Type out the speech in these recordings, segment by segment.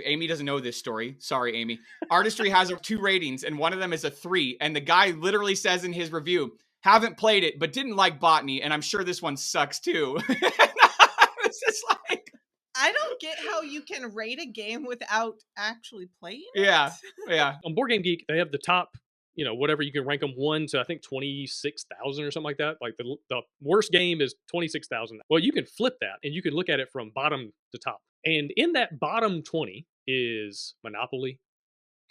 Amy doesn't know this story. Sorry, Amy. Artistry has 2 ratings, and one of them is a 3. And the guy literally says in his review, haven't played it, but didn't like botany. And I'm sure this one sucks too. It's just like, I don't get how you can rate a game without actually playing it. yeah. On BoardGameGeek, they have the top, whatever you can rank them 1 to I think 26,000 or something like that. Like the worst game is 26,000. Well, you can flip that and you can look at it from bottom to top. And in that bottom 20 is Monopoly,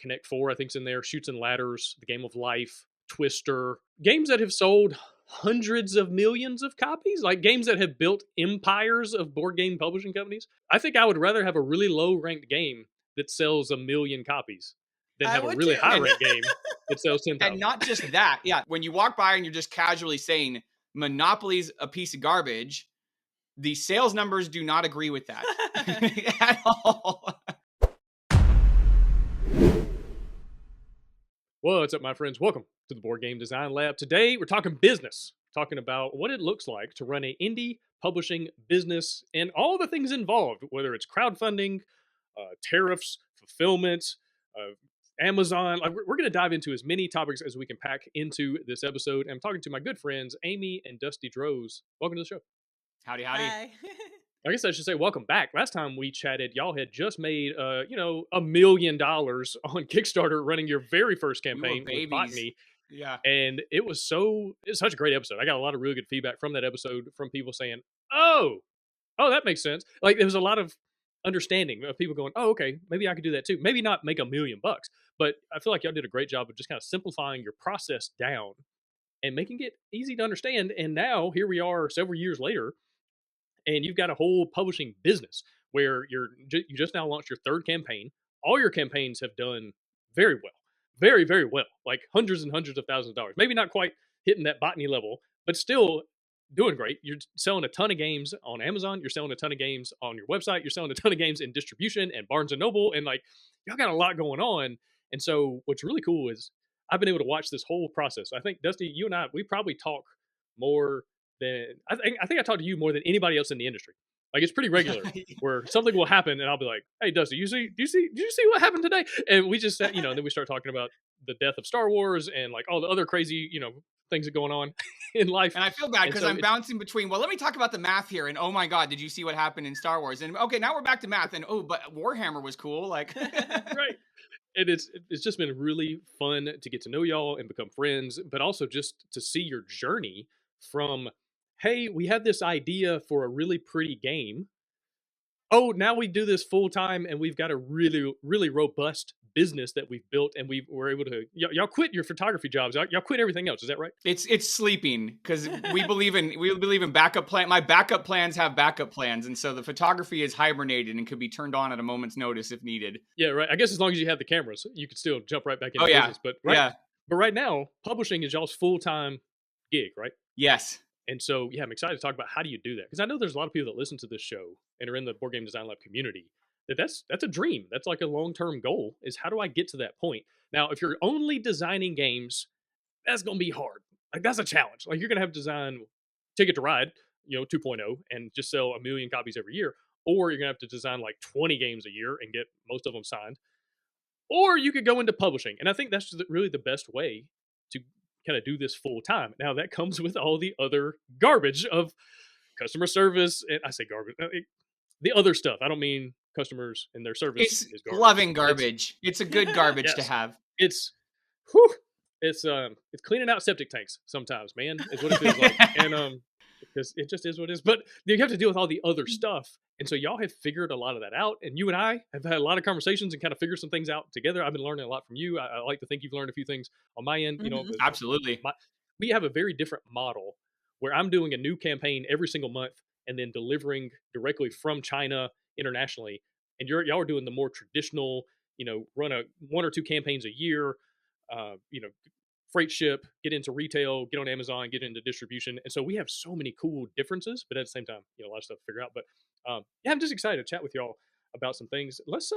Connect 4, I think's in there, Shoots and Ladders, The Game of Life, Twister, games that have sold hundreds of millions of copies, like games that have built empires of board game publishing companies. I think I would rather have a really low ranked game that sells 1 million copies than have a really high ranked game that sells 10,000. And not just that. Yeah. When you walk by and you're just casually saying Monopoly's a piece of garbage, the sales numbers do not agree with that at all. What's up, my friends? Welcome to the Board Game Design Lab. Today, we're talking business, talking about what it looks like to run an indie publishing business and all the things involved, whether it's crowdfunding, tariffs, fulfillment, Amazon. We're going to dive into as many topics as we can pack into this episode. And I'm talking to my good friends, Amy and Dusty Droz. Welcome to the show. Howdy. Hi. I guess I should say welcome back. Last time we chatted, y'all had just made, $1 million on Kickstarter running your very first campaign with Botany. Yeah. And it's such a great episode. I got a lot of really good feedback from that episode from people saying, oh, that makes sense. Like there was a lot of understanding of people going, oh, okay, maybe I could do that too. Maybe not make $1 million, but I feel like y'all did a great job of just kind of simplifying your process down and making it easy to understand. And now here we are several years later, and you've got a whole publishing business where you just now launched your 3rd campaign. All your campaigns have done very well. Very, very well. Like hundreds and hundreds of thousands of dollars. Maybe not quite hitting that botany level, but still doing great. You're selling a ton of games on Amazon. You're selling a ton of games on your website. You're selling a ton of games in distribution and Barnes & Noble. And like, y'all got a lot going on. And so what's really cool is I've been able to watch this whole process. I think, Dusty, you and I, we probably talk more than, I think I talk to you more than anybody else in the industry. Like it's pretty regular where something will happen and I'll be like, hey, Dusty, did you see what happened today? And we just, and then we start talking about the death of Star Wars and like all the other crazy, things that are going on in life. And I feel bad because I'm bouncing between, well, let me talk about the math here. And oh my God, did you see what happened in Star Wars? And okay, now we're back to math. And oh, but Warhammer was cool. Like, right. And it's just been really fun to get to know y'all and become friends, but also just to see your journey from, hey, we had this idea for a really pretty game. Oh, now we do this full time and we've got a really, really robust business that we've built and we're able to, y'all quit your photography jobs. Y'all quit everything else. Is that right? It's sleeping because we believe in backup plan. My backup plans have backup plans. And so the photography is hibernated and could be turned on at a moment's notice if needed. Yeah, right. I guess as long as you have the cameras, you could still jump right back into business. But right now, publishing is y'all's full-time gig, right? Yes. And so, I'm excited to talk about how do you do that? Because I know there's a lot of people that listen to this show and are in the Board Game Design Lab community. That's a dream. That's like a long-term goal is how do I get to that point? Now, if you're only designing games, that's going to be hard. Like that's a challenge. Like you're going to have to design Ticket to Ride, 2.0 and just sell 1 million copies every year. Or you're going to have to design like 20 games a year and get most of them signed. Or you could go into publishing. And I think that's really the best way to kind of do this full time. Now that comes with all the other garbage of customer service. And I say garbage, the other stuff. I don't mean customers and their service is garbage. Loving garbage. It's a good garbage to have. It's cleaning out septic tanks sometimes, man, is what it feels like. And because it just is what it is. But you have to deal with all the other stuff. And so y'all have figured a lot of that out. And you and I have had a lot of conversations and kind of figured some things out together. I've been learning a lot from you. I like to think you've learned a few things on my end. Absolutely. We have a very different model where I'm doing a new campaign every single month and then delivering directly from China internationally. And y'all are doing the more traditional, run 1 or 2 campaigns a year, freight ship, get into retail, get on Amazon, get into distribution. And so we have so many cool differences, but at the same time, a lot of stuff to figure out. But I'm just excited to chat with y'all about some things. Let's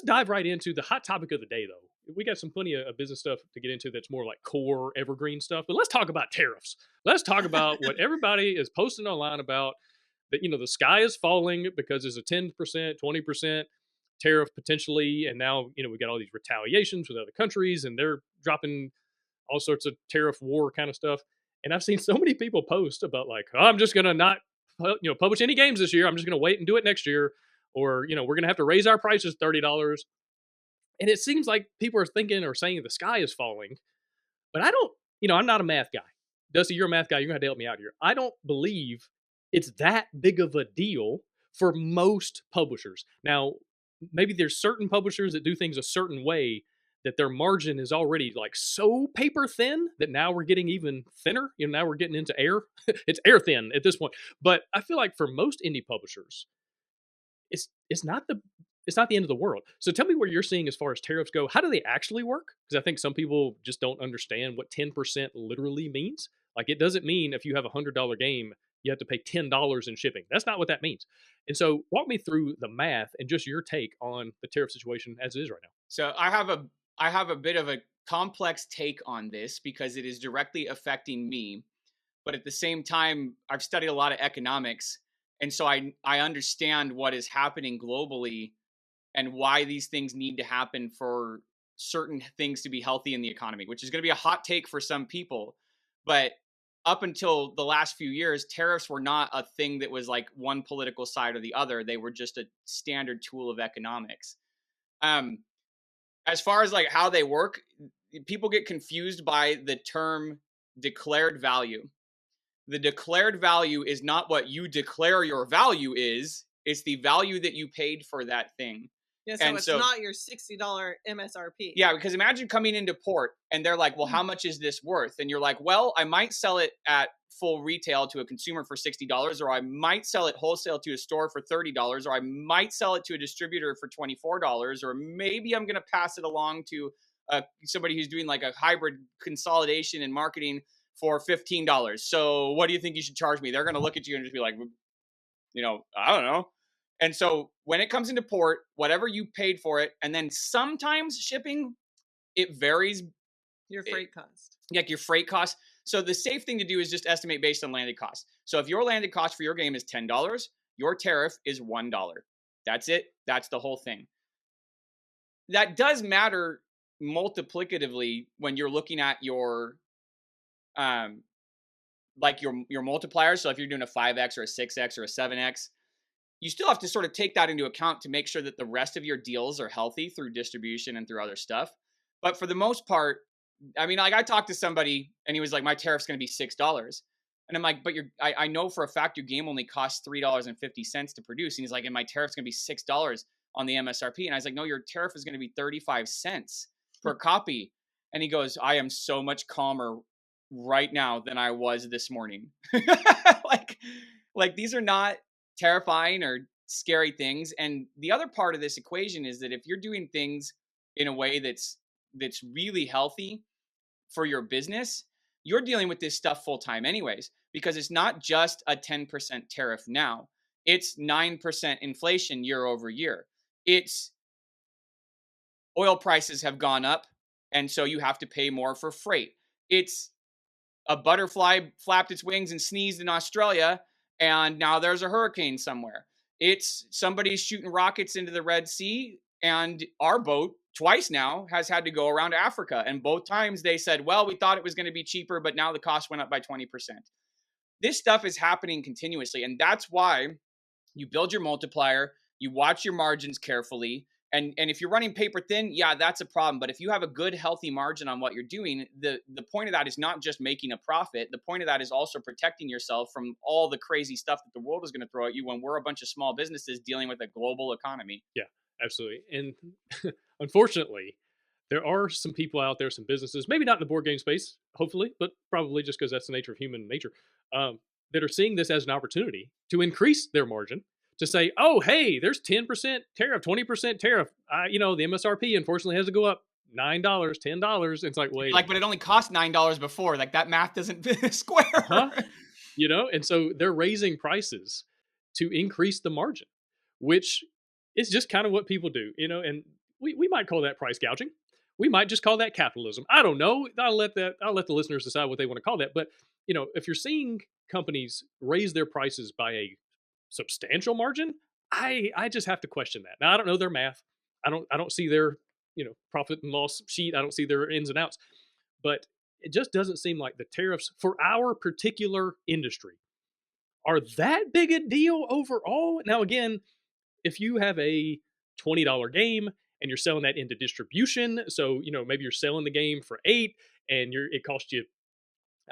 dive right into the hot topic of the day, though. We got some plenty of business stuff to get into that's more like core evergreen stuff, but let's talk about tariffs. Let's talk about what everybody is posting online about that, the sky is falling because there's a 10%, 20% tariff potentially, and now we got all these retaliations with other countries, and they're dropping all sorts of tariff war kind of stuff. And I've seen so many people post about like, oh, I'm just gonna not publish any games this year. I'm just gonna wait and do it next year, or we're gonna have to raise our prices $30. And it seems like people are thinking or saying the sky is falling, but I don't. I'm not a math guy. Dusty, you're a math guy. You're gonna have to help me out here. I don't believe it's that big of a deal for most publishers. Now, maybe there's certain publishers that do things a certain way that their margin is already like so paper thin that now we're getting even thinner. Now we're getting into air. It's air thin at this point. But I feel like for most indie publishers, it's not the end of the world. So tell me what you're seeing as far as tariffs go. How do they actually work? Because I think some people just don't understand what 10% literally means. Like, it doesn't mean if you have a $100 game, you have to pay $10 in shipping. That's not what that means. And so walk me through the math and just your take on the tariff situation as it is right now. So I have a bit of a complex take on this because it is directly affecting me. But at the same time, I've studied a lot of economics. And so I understand what is happening globally and why these things need to happen for certain things to be healthy in the economy, which is going to be a hot take for some people. But up until the last few years, tariffs were not a thing that was like one political side or the other. They were just a standard tool of economics. As far as like how they work, people get confused by the term declared value. The declared value is not what you declare your value is. It's the value that you paid for that thing. Yeah, so it's not your $60 MSRP. Yeah, because imagine coming into port and they're like, well, how much is this worth? And you're like, well, I might sell it at full retail to a consumer for $60, or I might sell it wholesale to a store for $30, or I might sell it to a distributor for $24, or maybe I'm going to pass it along to somebody who's doing like a hybrid consolidation and marketing for $15. So what do you think you should charge me? They're going to look at you and just be like, I don't know. And so when it comes into port, whatever you paid for it, and then sometimes shipping, it varies. Your freight cost. Yeah, your freight cost. So the safe thing to do is just estimate based on landed cost. So if your landed cost for your game is $10, your tariff is $1. That's it. That's the whole thing. That does matter multiplicatively when you're looking at your like your multipliers. So if you're doing a 5x or a 6x or a 7x, you still have to sort of take that into account to make sure that the rest of your deals are healthy through distribution and through other stuff. But for the most part, I mean, like I talked to somebody and he was like, my tariff's going to be $6. And I'm like, but I know for a fact your game only costs $3.50 to produce. And he's like, and my tariff's going to be $6 on the MSRP. And I was like, no, your tariff is going to be 35 cents per copy. And he goes, I am so much calmer right now than I was this morning. like these are not terrifying or scary things. And the other part of this equation is that if you're doing things in a way that's really healthy for your business, you're dealing with this stuff full time anyways, because it's not just a 10% tariff now. It's 9% inflation year over year. It's oil prices have gone up, and so you have to pay more for freight. It's a butterfly flapped its wings and sneezed in Australia, and now there's a hurricane somewhere. It's somebody's shooting rockets into the Red Sea, and our boat twice now has had to go around Africa. And both times they said, well, we thought it was going to be cheaper, but now the cost went up by 20%. This stuff is happening continuously. And that's why you build your multiplier, you watch your margins carefully. And if you're running paper thin, yeah, that's a problem. But if you have a good, healthy margin on what you're doing, the point of that is not just making a profit. The point of that is also protecting yourself from all the crazy stuff that the world is going to throw at you when we're a bunch of small businesses dealing with a global economy. Yeah, absolutely. And unfortunately, there are some people out there, some businesses, maybe not in the board game space, hopefully, but probably just because that's the nature of human nature, that are seeing this as an opportunity to increase their margin, to say, oh, hey, there's 10% tariff, 20% tariff. The MSRP unfortunately has to go up $9, $10. It's like, wait. But it only cost $9 before. Like, that math doesn't square. Huh? And so they're raising prices to increase the margin, which is just kind of what people do, and we might call that price gouging. We might just call that capitalism. I don't know. I'll let the listeners decide what they want to call that. But, if you're seeing companies raise their prices by a substantial margin, I just have to question that. Now, I don't know their math. I don't see their, profit and loss sheet. I don't see their ins and outs. But it just doesn't seem like the tariffs for our particular industry are that big a deal overall. Now, again, if you have a $20 game and you're selling that into distribution, so maybe you're selling the game for 8 and it costs you,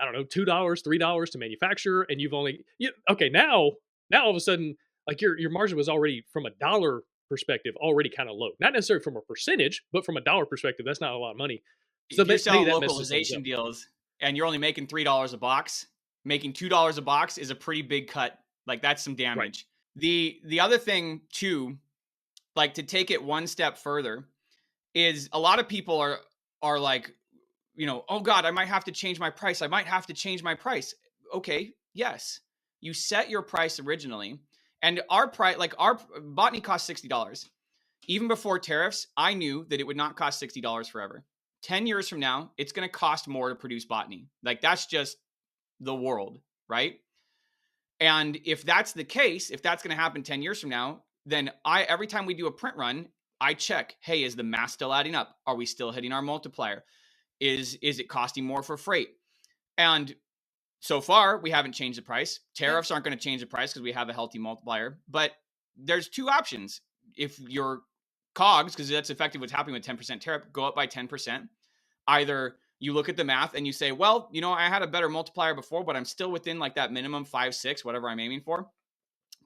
I don't know, $2, $3 to manufacture, and you've only okay, now all of a sudden, like, your margin was already, from a dollar perspective, already kind of low. Not necessarily from a percentage, but from a dollar perspective, that's not a lot of money. So If you're maybe selling that messes things localization up. deals and you're only making $3 a box, making $2 a box is a pretty big cut. Like, that's some Right. damage. The other thing too, like, to take it one step further, is a lot of people are like, oh God, I might have to change my price. I might have to change my price. Okay, yes. You set your price originally. And our price, like, our botany costs $60. Even before tariffs, I knew that it would not cost $60 forever. 10 years from now, it's going to cost more to produce botany. Like, that's just the world, right? And if that's the case, if that's going to happen 10 years from now, then every time we do a print run, I check, hey, is the math still adding up? Are we still hitting our multiplier? Is it costing more for freight? And so far, we haven't changed the price. Tariffs aren't going to change the price because we have a healthy multiplier. But there's two options. If your COGS, because that's effectively what's happening with 10% tariff, go up by 10%. Either you look at the math and you say, well, I had a better multiplier before, but I'm still within like that minimum 5, 6, whatever I'm aiming for.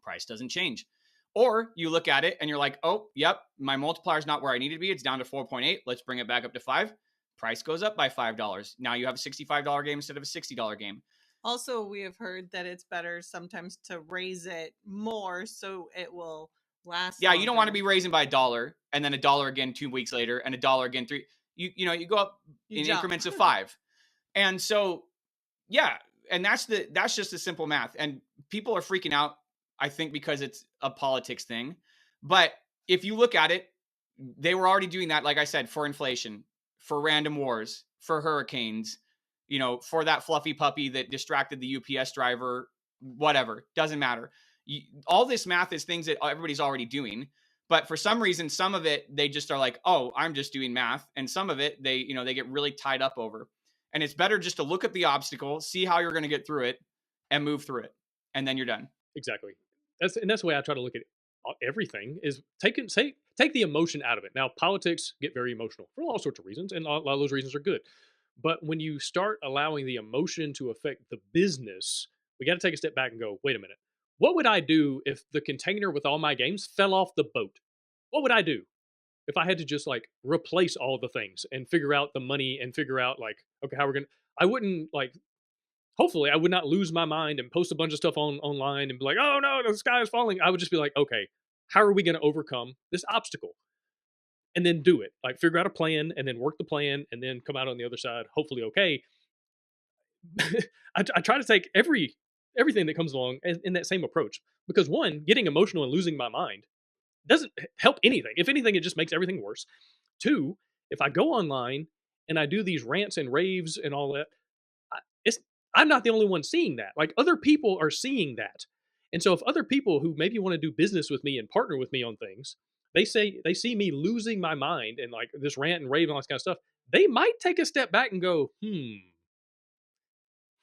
Price doesn't change. Or you look at it and you're like, oh, yep, my multiplier is not where I need it to be. It's down to 4.8. Let's bring it back up to 5. Price goes up by $5. Now you have a $65 game instead of a $60 game. Also, we have heard that it's better sometimes to raise it more so it will last. Yeah, you don't want to be raising by $1 and then $1 again 2 weeks later and $1 again 3. You go up in increments of 5. And so, yeah, and that's just the simple math. And people are freaking out, I think, because it's a politics thing. But if you look at it, they were already doing that, like I said, for inflation, for random wars, for hurricanes, for that fluffy puppy that distracted the UPS driver, whatever, doesn't matter. All this math is things that everybody's already doing. But for some reason, some of it, they just are like, oh, I'm just doing math. And some of it, they get really tied up over. And it's better just to look at the obstacle, see how you're going to get through it, and move through it. And then you're done. Exactly. That's the way I try to look at everything, is take the emotion out of it. Now, politics get very emotional for all sorts of reasons, and a lot of those reasons are good. But when you start allowing the emotion to affect the business, we got to take a step back and go, wait a minute. What would I do if the container with all my games fell off the boat? What would I do if I had to just, like, replace all the things and figure out the money and figure out, like, okay, how we're going to, I wouldn't, like, hopefully I would not lose my mind and post a bunch of stuff online and be like, oh no, the sky is falling. I would just be like, okay, how are we going to overcome this obstacle? And then do it. Like, figure out a plan and then work the plan and then come out on the other side, hopefully okay. I try to take everything that comes along in that same approach, because one, getting emotional and losing my mind doesn't help anything. If anything, it just makes everything worse. Two, if I go online and I do these rants and raves and all that, I'm not the only one seeing that. Like, other people are seeing that. And so if other people who maybe want to do business with me and partner with me on things, they see me losing my mind and, like, this rant and rave and all this kind of stuff, they might take a step back and go,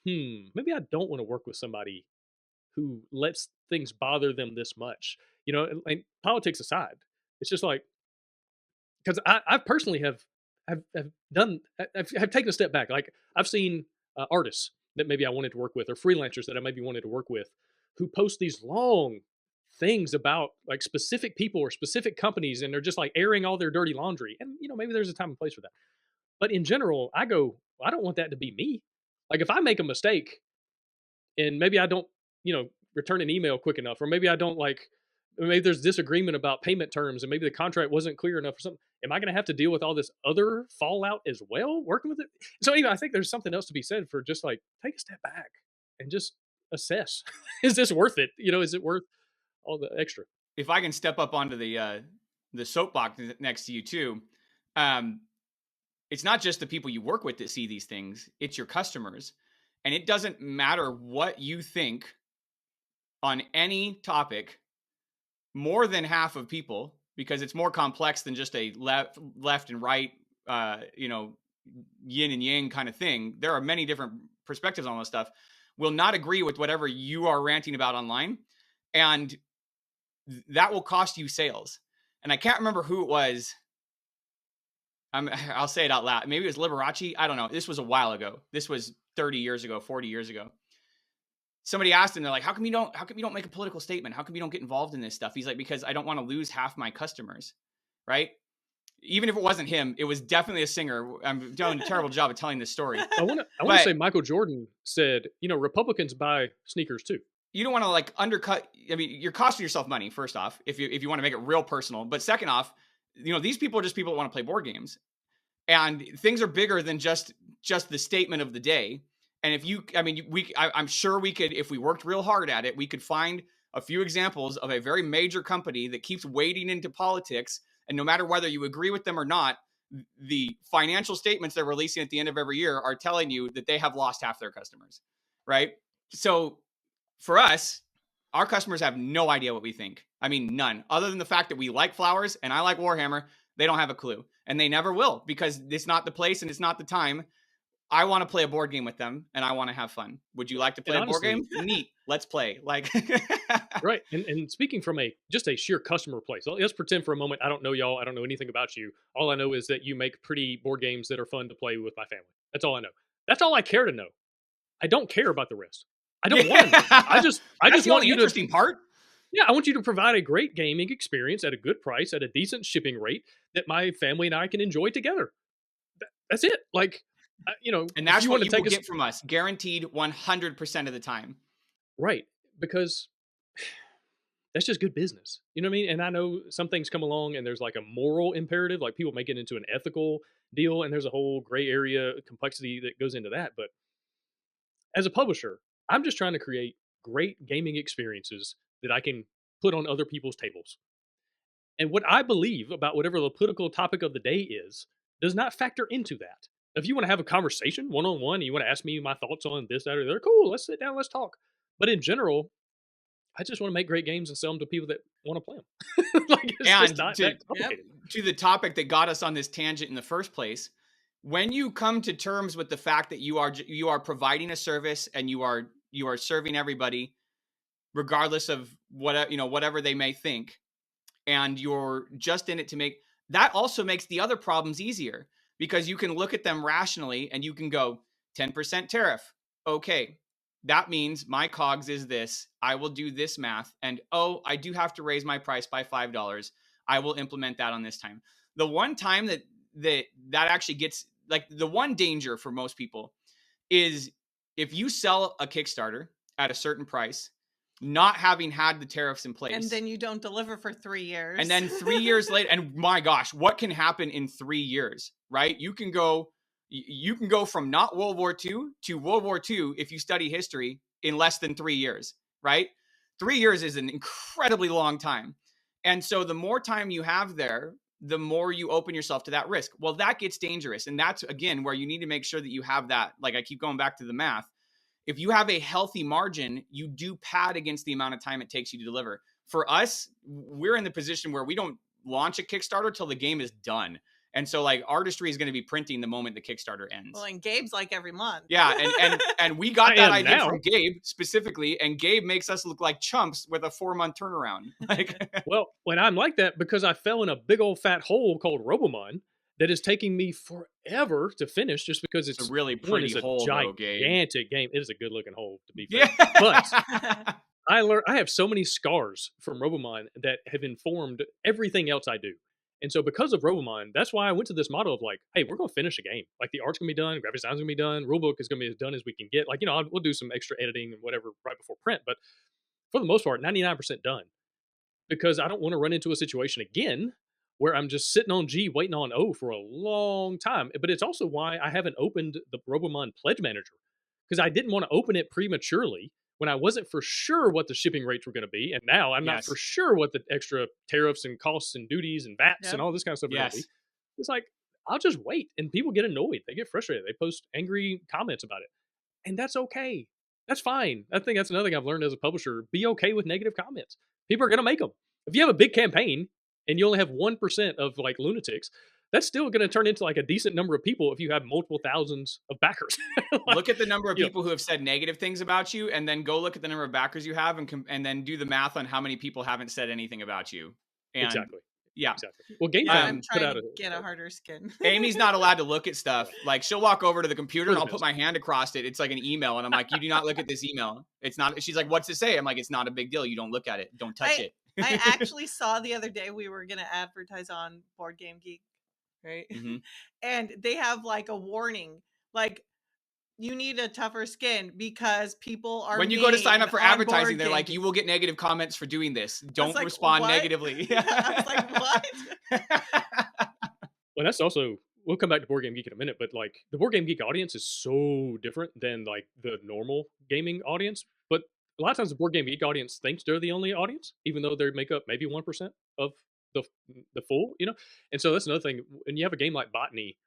maybe I don't want to work with somebody who lets things bother them this much. And politics aside, it's just like, because I personally have taken a step back. Like, I've seen artists that maybe I wanted to work with, or freelancers that I maybe wanted to work with, who post these long things about, like, specific people or specific companies, and they're just, like, airing all their dirty laundry. And maybe there's a time and place for that. But in general, I go, well, I don't want that to be me. Like, if I make a mistake and maybe I don't, return an email quick enough, or maybe I don't, like, maybe there's disagreement about payment terms and maybe the contract wasn't clear enough or something, am I going to have to deal with all this other fallout as well working with it? So I think there's something else to be said for just, like, take a step back and just assess. Is this worth it? Is it worth all the extra? If I can step up onto the soapbox next to you too, it's not just the people you work with that see these things, it's your customers. And it doesn't matter what you think on any topic, more than half of people, because it's more complex than just a left and right, yin and yang kind of thing. There are many different perspectives on this stuff. Will not agree with whatever you are ranting about online, and that will cost you sales. And I can't remember who it was. I'll say it out loud. Maybe it was Liberace. I don't know. This was a while ago. This was 30 years ago, 40 years ago. Somebody asked him, they're like, how come you don't make a political statement? How come you don't get involved in this stuff? He's like, because I don't want to lose half my customers. Right. Even if it wasn't him, it was definitely a singer. I'm doing a terrible job of telling this story. I want to say Michael Jordan said, Republicans buy sneakers too. You don't want to like undercut. I mean, you're costing yourself money, first off, if you want to make it real personal. But second off, these people are just people that want to play board games, and things are bigger than just the statement of the day. And I'm sure we could, if we worked real hard at it, we could find a few examples of a very major company that keeps wading into politics. And no matter whether you agree with them or not, the financial statements they're releasing at the end of every year are telling you that they have lost half their customers, right? So for us, our customers have no idea what we think. I mean, none. Other than the fact that we like flowers and I like Warhammer, they don't have a clue. And they never will, because it's not the place and it's not the time. I want to play a board game with them and I want to have fun. Would you like to play a board game? Neat. Let's play. Like, right. And speaking from just a sheer customer place, let's pretend for a moment I don't know y'all. I don't know anything about you. All I know is that you make pretty board games that are fun to play with my family. That's all I know. That's all I care to know. I don't care about the rest. I don't want to know. I just want you to. Interesting part. Yeah, I want you to provide a great gaming experience at a good price, at a decent shipping rate that my family and I can enjoy together. That's it. Like, and that's what you will get from us, guaranteed 100% of the time. Right, because that's just good business. You know what I mean? And I know some things come along and there's like a moral imperative, like people make it into an ethical deal, and there's a whole gray area complexity that goes into that. But as a publisher, I'm just trying to create great gaming experiences that I can put on other people's tables. And what I believe about whatever the political topic of the day is does not factor into that. If you want to have a conversation one-on-one, and you want to ask me my thoughts on this, that, or the other, cool, let's sit down, let's talk. But in general, I just want to make great games and sell them to people that want to play them. Like, it's just not that complicated. To the topic that got us on this tangent in the first place, when you come to terms with the fact that you are providing a service and you are serving everybody, regardless of whatever they may think, and you're just in it to make that, also makes the other problems easier, because you can look at them rationally and you can go 10% tariff. Okay, that means my COGS is this. I will do this math, and I do have to raise my price by $5. I will implement that on this time. The one time that actually gets, like, the one danger for most people is if you sell a Kickstarter at a certain price, not having had the tariffs in place. And then you don't deliver for 3 years. And then 3 years later, and my gosh, what can happen in 3 years, right? You can go from not World War II to World War II if you study history in less than 3 years, right? 3 years is an incredibly long time. And so the more time you have there, the more you open yourself to that risk. Well, that gets dangerous. And that's, again, where you need to make sure that you have that. Like, I keep going back to the math. If you have a healthy margin, you do pad against the amount of time it takes you to deliver. For us, we're in the position where we don't launch a Kickstarter till the game is done. And so, like, Artistry is going to be printing the moment the Kickstarter ends. Well, and Gabe's like every month. Yeah, and we got that idea from Gabe specifically, and Gabe makes us look like chumps with a 4-month turnaround. Like, well, when I'm like that, because I fell in a big old fat hole called Robomon that is taking me forever to finish, just because it's a really pretty hole, gigantic game. It is a good looking hole, to be fair. Yeah. But I have so many scars from Robomon that have informed everything else I do. And so because of Robomon, that's why I went to this model of like, hey, we're going to finish a game. Like, the art's going to be done, graphic design's going to be done, rulebook is going to be as done as we can get. Like, we'll do some extra editing and whatever right before print. But for the most part, 99% done. Because I don't want to run into a situation again where I'm just sitting on G waiting on O for a long time. But it's also why I haven't opened the Robomon Pledge Manager, because I didn't want to open it prematurely when I wasn't for sure what the shipping rates were going to be. And now I'm not for sure what the extra tariffs and costs and duties and VATs and all this kind of stuff are going to be. It's like, I'll just wait. And people get annoyed. They get frustrated. They post angry comments about it. And that's okay. That's fine. I think that's another thing I've learned as a publisher. Be okay with negative comments. People are going to make them. If you have a big campaign, and you only have 1% of like lunatics, that's still going to turn into like a decent number of people if you have multiple thousands of backers. Like, Look at the number of you know, people who have said negative things about you, and then go look at the number of backers you have, and then do the math on how many people haven't said anything about you. And exactly. yeah, Exactly. Well, Yeah, GameFam I'm put trying out to a get a harder skin. Amy's not allowed to look at stuff. Right. Like, she'll walk over to the computer and I'll put Protest. my hand across it. It's like an email, and I'm like, "You do not look at this email. It's not." She's like, "What's it say?" I'm like, "It's not a big deal. You don't look at it. Don't touch it." I actually saw the other day we were gonna advertise on BoardGameGeek, right? Mhm. And they have like a warning, like you need a tougher skin because people are When you go to sign mean up for on advertising, they're like, BoardGameGeek. "You will get negative comments for doing this. Don't like, respond "What?" negatively." I was like, "What?" Well, that's also, we'll come back to Board Game Geek in a minute, but like the Board Game Geek audience is so different than like the normal gaming audience. But a lot of times the Board Game Geek audience thinks they're the only audience, even though they make up maybe 1% of the the full, you know. And so that's another thing. When you have a game like Botany,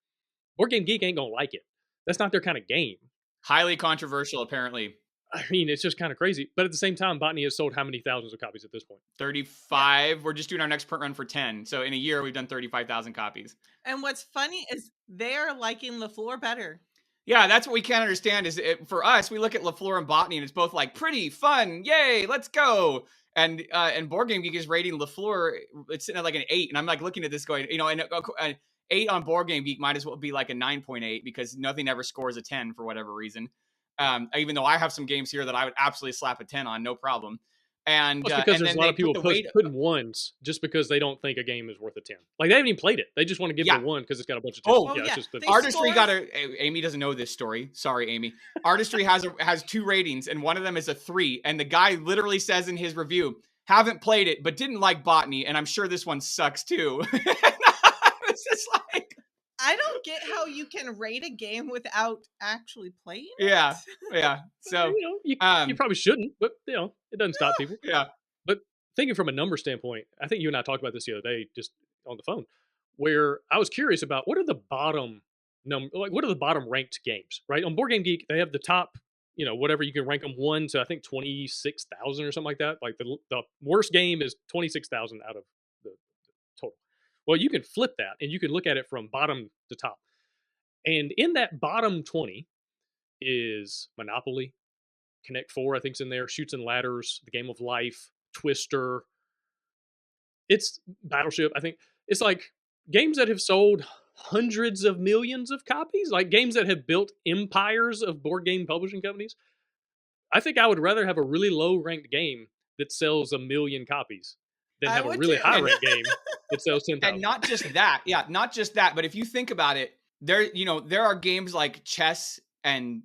Board Game Geek ain't gonna like it. That's not their kind of game. Highly controversial, apparently. I mean, it's just kind of crazy. But at the same time, Botany has sold how many thousands of copies at this point? 35. We're just doing our next print run for 10. So in a year, we've done 35,000 copies. And what's funny is they're liking LaFleur better. Yeah, that's what we can't understand is for us, we look at LaFleur and Botany and it's both like pretty fun. Yay, let's go. And Board Game Geek is rating LaFleur. It's sitting at like an 8. And I'm like looking at this going, and an 8 on Board Game Geek might as well be like a 9.8 because nothing ever scores a 10 for whatever reason. Even though I have some games here that I would absolutely slap a 10 on, no problem. And Well, it's because and there's then a lot they of people put the weight. putting ones just because they don't think a game is worth a 10. Like they haven't even played it. They just want to give it a 1 because it's got a bunch of 10. Oh, yeah, yeah. it's just the They Artistry score- got Amy doesn't know this story. Sorry, Amy. Artistry has 2 ratings, and one of them is a 3. And the guy literally says in his review, "Haven't played it, but didn't like Botany, and I'm sure this one sucks too." It's just like, I don't get how you can rate a game without actually playing it. yeah. So you know, you probably shouldn't, but you know, it doesn't stop people. yeah, But thinking from a number standpoint, I think you and I talked about this the other day, just on the phone, where I was curious about what are the bottom what are the bottom ranked games, right? On Board Game Geek, they have the top, you know, whatever you can rank them 1 to I think 26,000 or something like that. Like the worst game is 26,000 out of the total. Well, you can flip that and you can look at it from bottom to top. And in that bottom 20 is Monopoly, Connect 4, I think's in there, Shoots and Ladders, The Game of Life, Twister. It's Battleship, I think. It's like games that have sold hundreds of millions of copies, like games that have built empires of board game publishing companies. I think I would rather have a really low ranked game that sells 1 million copies than I have a would really too. high ranked game that sells 10,000. and not just that. Yeah, not just that. But if you think about it, there are games like chess and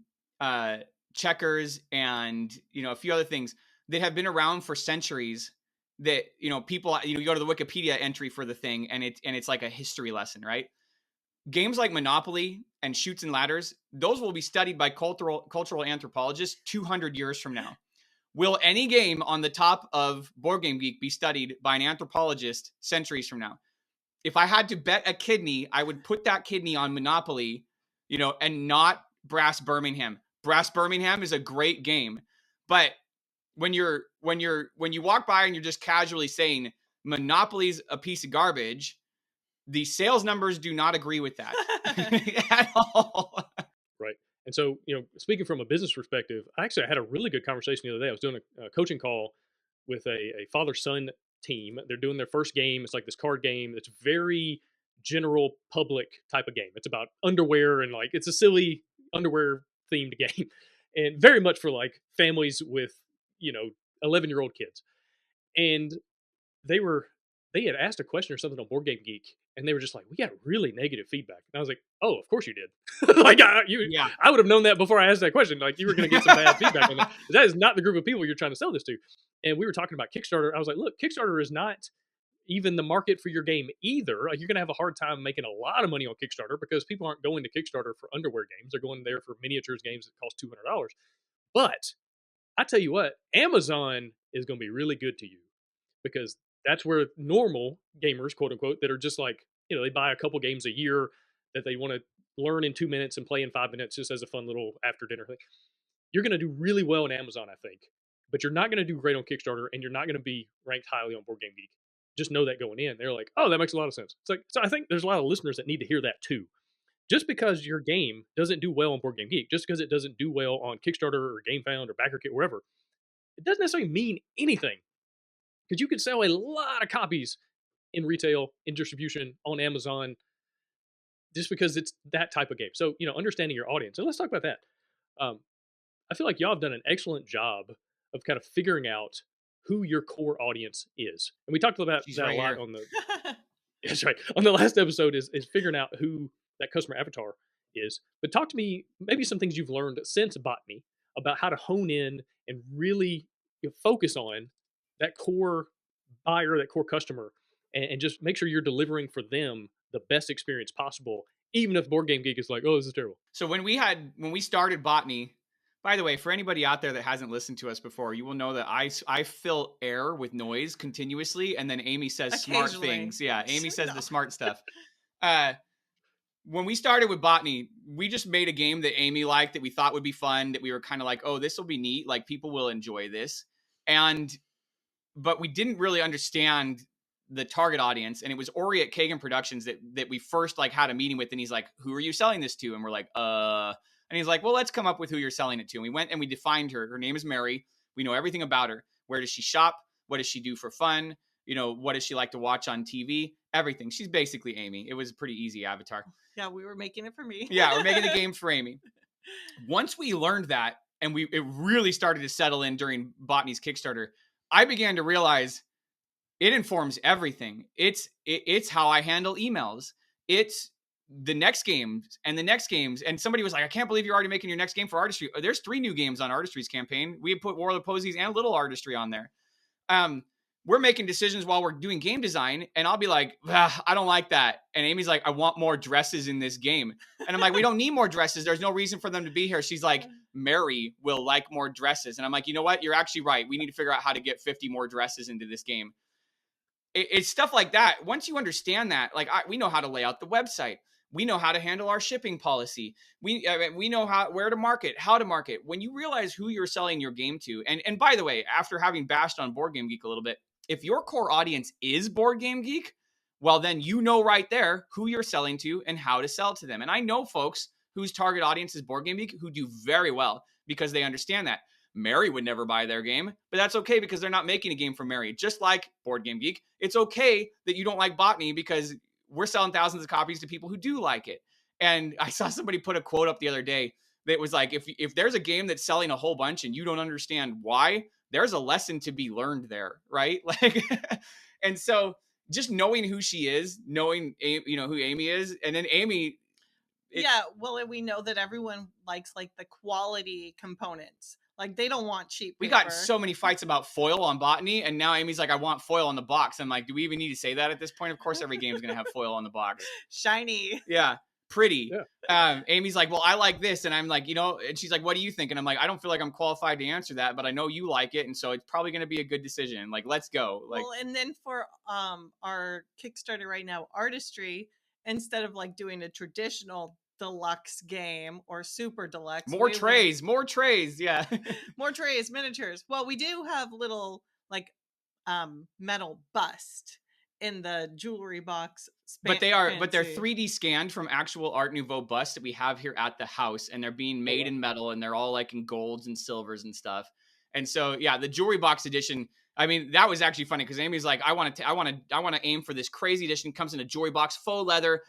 checkers and a few other things that have been around for centuries. That people you go to the Wikipedia entry for the thing and it's like a history lesson, right? Games like Monopoly and Shoots and Ladders, those will be studied by cultural anthropologists 200 years from now. Will any game on the top of Board Game Geek be studied by an anthropologist centuries from now? If I had to bet a kidney, I would put that kidney on Monopoly, and not Brass Birmingham. Brass Birmingham is a great game, but when you walk by and you're just casually saying Monopoly's a piece of garbage, the sales numbers do not agree with that at all. Right. And so, speaking from a business perspective, I had a really good conversation the other day. I was doing a coaching call with a father-son team. They're doing their first game. It's like this card game. It's very general public type of game. It's about underwear and like, it's a silly underwear themed game and very much for like families with, 11-year-old kids. And they had asked a question or something on Board Game Geek, and they were just like, "We got really negative feedback." And I was like, "Oh, of course you did." Like, I would have known that before I asked that question. Like, you were going to get some bad feedback on that. That is not the group of people you're trying to sell this to. And we were talking about Kickstarter. I was like, "Look, Kickstarter is not even the market for your game either. Like, you're going to have a hard time making a lot of money on Kickstarter because people aren't going to Kickstarter for underwear games. They're going there for miniatures games that cost $200. But I tell you what, Amazon is going to be really good to you because that's where normal gamers, quote unquote, that are just like, they buy a couple games a year that they want to learn in 2 minutes and play in 5 minutes just as a fun little after dinner thing. You're going to do really well in Amazon, I think, but you're not going to do great on Kickstarter and you're not going to be ranked highly on Board Game Geek just know that going in. They're like, oh, that makes a lot of sense. It's like, so I think there's a lot of listeners that need to hear that too. Just because your game doesn't do well on BoardGameGeek, just because it doesn't do well on Kickstarter or GameFound or BackerKit, wherever, it doesn't necessarily mean anything. Because you could sell a lot of copies in retail, in distribution, on Amazon, just because it's that type of game. So, understanding your audience. And let's talk about that. I feel like y'all have done an excellent job of kind of figuring out who your core audience is. And we talked about that a lot on the that's right. On the last episode is figuring out who that customer avatar is. But talk to me maybe some things you've learned since Botany about how to hone in and really focus on that core buyer, that core customer, and just make sure you're delivering for them the best experience possible, even if BoardGameGeek is like, oh, this is terrible. So when we started Botany, by the way, for anybody out there that hasn't listened to us before, you will know that I fill air with noise continuously, and then Amy says smart things. Yeah, Amy says the smart stuff. When we started with Botany, we just made a game that Amy liked, that we thought would be fun, that we were kind of like, oh, this will be neat. Like, people will enjoy this. But we didn't really understand the target audience. And it was Ori at Kagan Productions that we first had a meeting with. And he's like, who are you selling this to? And we're like, and he's like, well, let's come up with who you're selling it to. And we went and we defined her. Her name is Mary. We know everything about her. Where does she shop? What does she do for fun? What does she like to watch on TV? Everything. She's basically Amy. It was a pretty easy avatar. Yeah, we were making it for me. Yeah, we're making the game for Amy. Once we learned that, and it really started to settle in during Botany's Kickstarter, I began to realize it informs everything. It's how I handle emails. It's the next games and the next games. And somebody was like, I can't believe you're already making your next game for Artistry. There's 3 new games on Artistry's campaign. We put War of the Posies and Little Artistry on there. We're making decisions while we're doing game design, and I'll be like, I don't like that. And Amy's like, I want more dresses in this game. And I'm like, we don't need more dresses. There's no reason for them to be here. She's like, Mary will like more dresses. And I'm like, you know what? You're actually right. We need to figure out how to get 50 more dresses into this game. It's stuff like that. Once you understand that, we know how to lay out the website. We know how to handle our shipping policy. We know where to market, how to market. When you realize who you're selling your game to, and by the way, after having bashed on BoardGameGeek a little bit, if your core audience is BoardGameGeek, well, then you know right there who you're selling to and how to sell to them. And I know folks whose target audience is BoardGameGeek who do very well because they understand that. Mary would never buy their game, but that's okay because they're not making a game for Mary. Just like BoardGameGeek, it's okay that you don't like Botany because we're selling thousands of copies to people who do like it. And I saw somebody put a quote up the other day that was like, if there's a game that's selling a whole bunch and you don't understand why, there's a lesson to be learned there, right? And so just knowing who she is, knowing, who Amy is, and then Amy. Well, we know that everyone likes the quality components. They don't want cheap paper. We got so many fights about foil on Botany, and now Amy's like, I want foil on the box. I'm like, do we even need to say that at this point? Of course, every game's going to have foil on the box. Shiny. Yeah. Pretty. Yeah. Amy's like, well, I like this. And I'm like, and she's like, what do you think? And I'm like, I don't feel like I'm qualified to answer that, but I know you like it. And so it's probably going to be a good decision. Let's go. Well, and then for our Kickstarter right now, Artistry, instead of doing a traditional deluxe game or super deluxe, more trays. Yeah. More trays, miniatures. Well, we do have little metal bust in the jewelry box. But they're 3D scanned from actual Art Nouveau busts that we have here at the house, and they're being made in metal, and they're all in golds and silvers and stuff. And so, yeah, the jewelry box edition, I mean, that was actually funny because Amy's like, I want to aim for this crazy edition. Comes in a jewelry box, faux leather,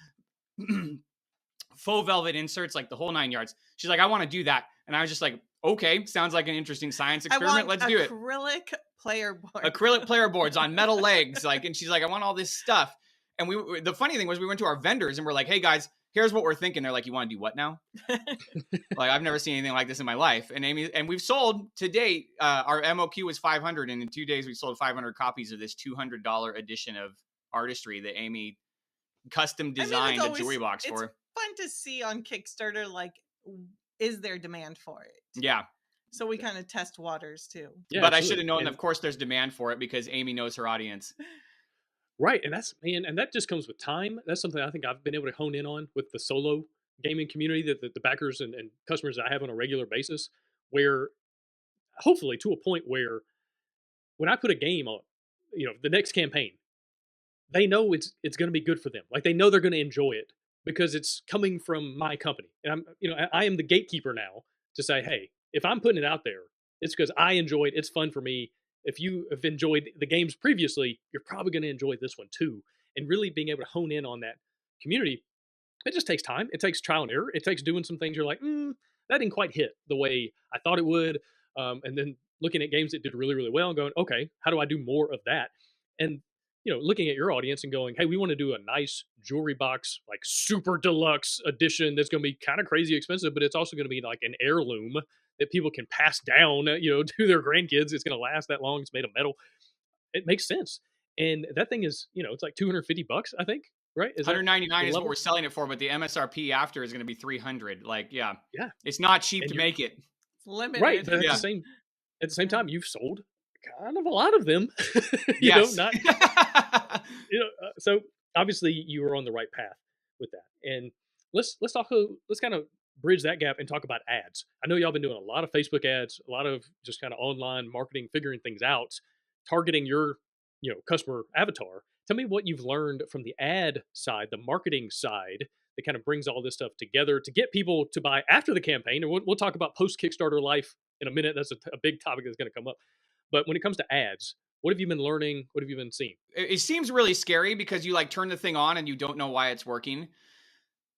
faux velvet inserts, the whole 9 yards. She's like, I want to do that. And I was just like, okay, sounds like an interesting science experiment. Let's do it. Acrylic player boards on metal legs. And she's like, I want all this stuff. And the funny thing was we went to our vendors and we're like, hey guys, here's what we're thinking. They're like, you want to do what now? I've never seen anything like this in my life. And we've sold to date, our MOQ was 500. And in 2 days we sold 500 copies of this $200 edition of Artistry that Amy custom designed a jewelry box for. It's fun to see on Kickstarter, is there demand for it? Yeah. So we kind of test waters too. Yeah, but I should have known, of course, there's demand for it because Amy knows her audience. Right. And and that just comes with time. That's something I think I've been able to hone in on with the solo gaming community, that the backers and customers that I have on a regular basis, where hopefully to a point where when I put a game on, the next campaign, they know it's going to be good for them. Like they know they're going to enjoy it because it's coming from my company. And I am the gatekeeper now to say, hey, if I'm putting it out there, it's because I enjoyed it's fun for me. If you have enjoyed the games previously, you're probably going to enjoy this one too. And really being able to hone in on that community, it just takes time. It takes trial and error. It takes doing some things you're like, that didn't quite hit the way I thought it would. And then looking at games that did really, really well and going, okay, how do I do more of that? And looking at your audience and going, hey, we want to do a nice jewelry box, like super deluxe edition that's going to be kind of crazy expensive, but it's also going to be like an heirloom that people can pass down, to their grandkids. It's going to last that long. It's made of metal. It makes sense. And that thing is, it's like $250, I think, right? Is 199 is what we're selling it for, but the MSRP after is going to be 300. Like, yeah, it's not cheap to make it. It's limited, right? But at the same time, you've sold kind of a lot of them. Not. So obviously you were on the right path with that. And let's kind of bridge that gap and talk about ads. I know y'all been doing a lot of Facebook ads, a lot of just kind of online marketing, figuring things out, targeting your customer avatar. Tell me what you've learned from the ad side, the marketing side, that kind of brings all this stuff together to get people to buy after the campaign. And we'll talk about post Kickstarter life in a minute. That's a big topic that's going to come up. But when it comes to ads, what have you been learning? What have you been seeing? It seems really scary because you like turn the thing on and you don't know why it's working.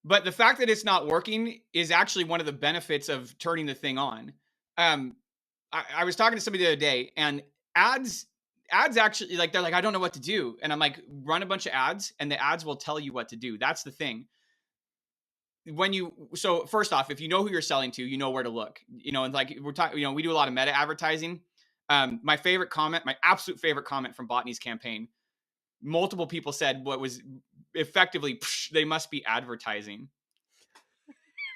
But the fact that it's not working is actually one of the benefits of turning the thing on. I was talking to somebody the other day, and ads actually, like, they're like, I don't know what to do. And I'm like, run a bunch of ads and the ads will tell you what to do. That's the thing. So first off, if you know who you're selling to, you know where to look, and like we're talking, we do a lot of meta advertising. My absolute favorite comment from Botany's campaign, multiple people said what was effectively, they must be advertising.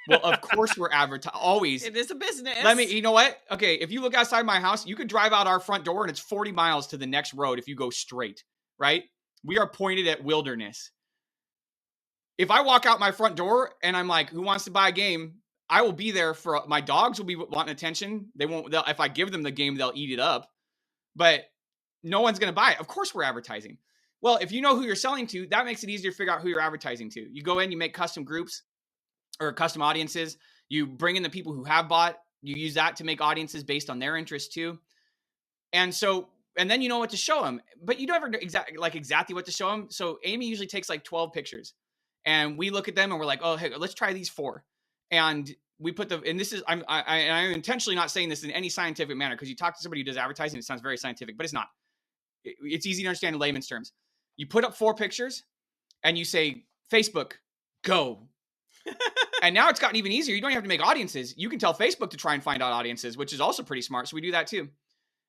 Well, of course we're advertising. Always. It is a business. You know what? Okay, if you look outside my house, you could drive out our front door and it's 40 miles to the next road if you go straight, right? We are pointed at wilderness. If I walk out my front door and I'm like, who wants to buy a game? I will be there for my dogs will be wanting attention. If I give them the game, they'll eat it up, but no one's going to buy it. Of course we're advertising. Well, if you know who you're selling to, that makes it easier to figure out who you're advertising to. You go in, you make custom groups or custom audiences. You bring in the people who have bought. You use that to make audiences based on their interests too. And then you know what to show them, but you don't ever know exactly what to show them. So Amy usually takes like 12 pictures and we look at them and we're like, oh, hey, let's try these 4. And we put and this is, I'm intentionally not saying this in any scientific manner, because you talk to somebody who does advertising, it sounds very scientific, but it's not. It's easy to understand in layman's terms. You put up 4 pictures and you say, Facebook, go. And now it's gotten even easier. You don't have to make audiences. You can tell Facebook to try and find out audiences, which is also pretty smart. So we do that too.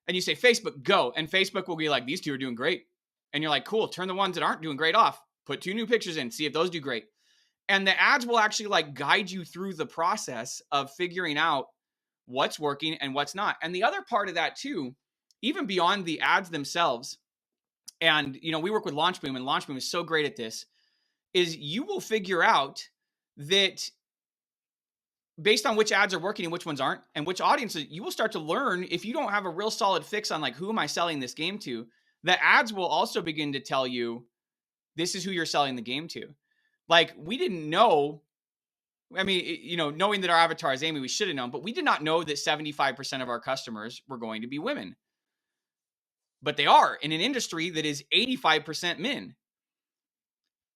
And you say, Facebook, go. And Facebook will be like, these 2 are doing great. And you're like, cool, turn the ones that aren't doing great off. Put 2 new pictures in, see if those do great. And the ads will actually like guide you through the process of figuring out what's working and what's not. And the other part of that too, even beyond the ads themselves, and we work with LaunchBoom, and LaunchBoom is so great at this, is you will figure out that based on which ads are working and which ones aren't, and which audiences, you will start to learn. If you don't have a real solid fix on like, who am I selling this game to, the ads will also begin to tell you, this is who you're selling the game to. Like, we didn't know, knowing that our avatar is Amy, we should have known, but we did not know that 75% of our customers were going to be women. But they are in an industry that is 85% men.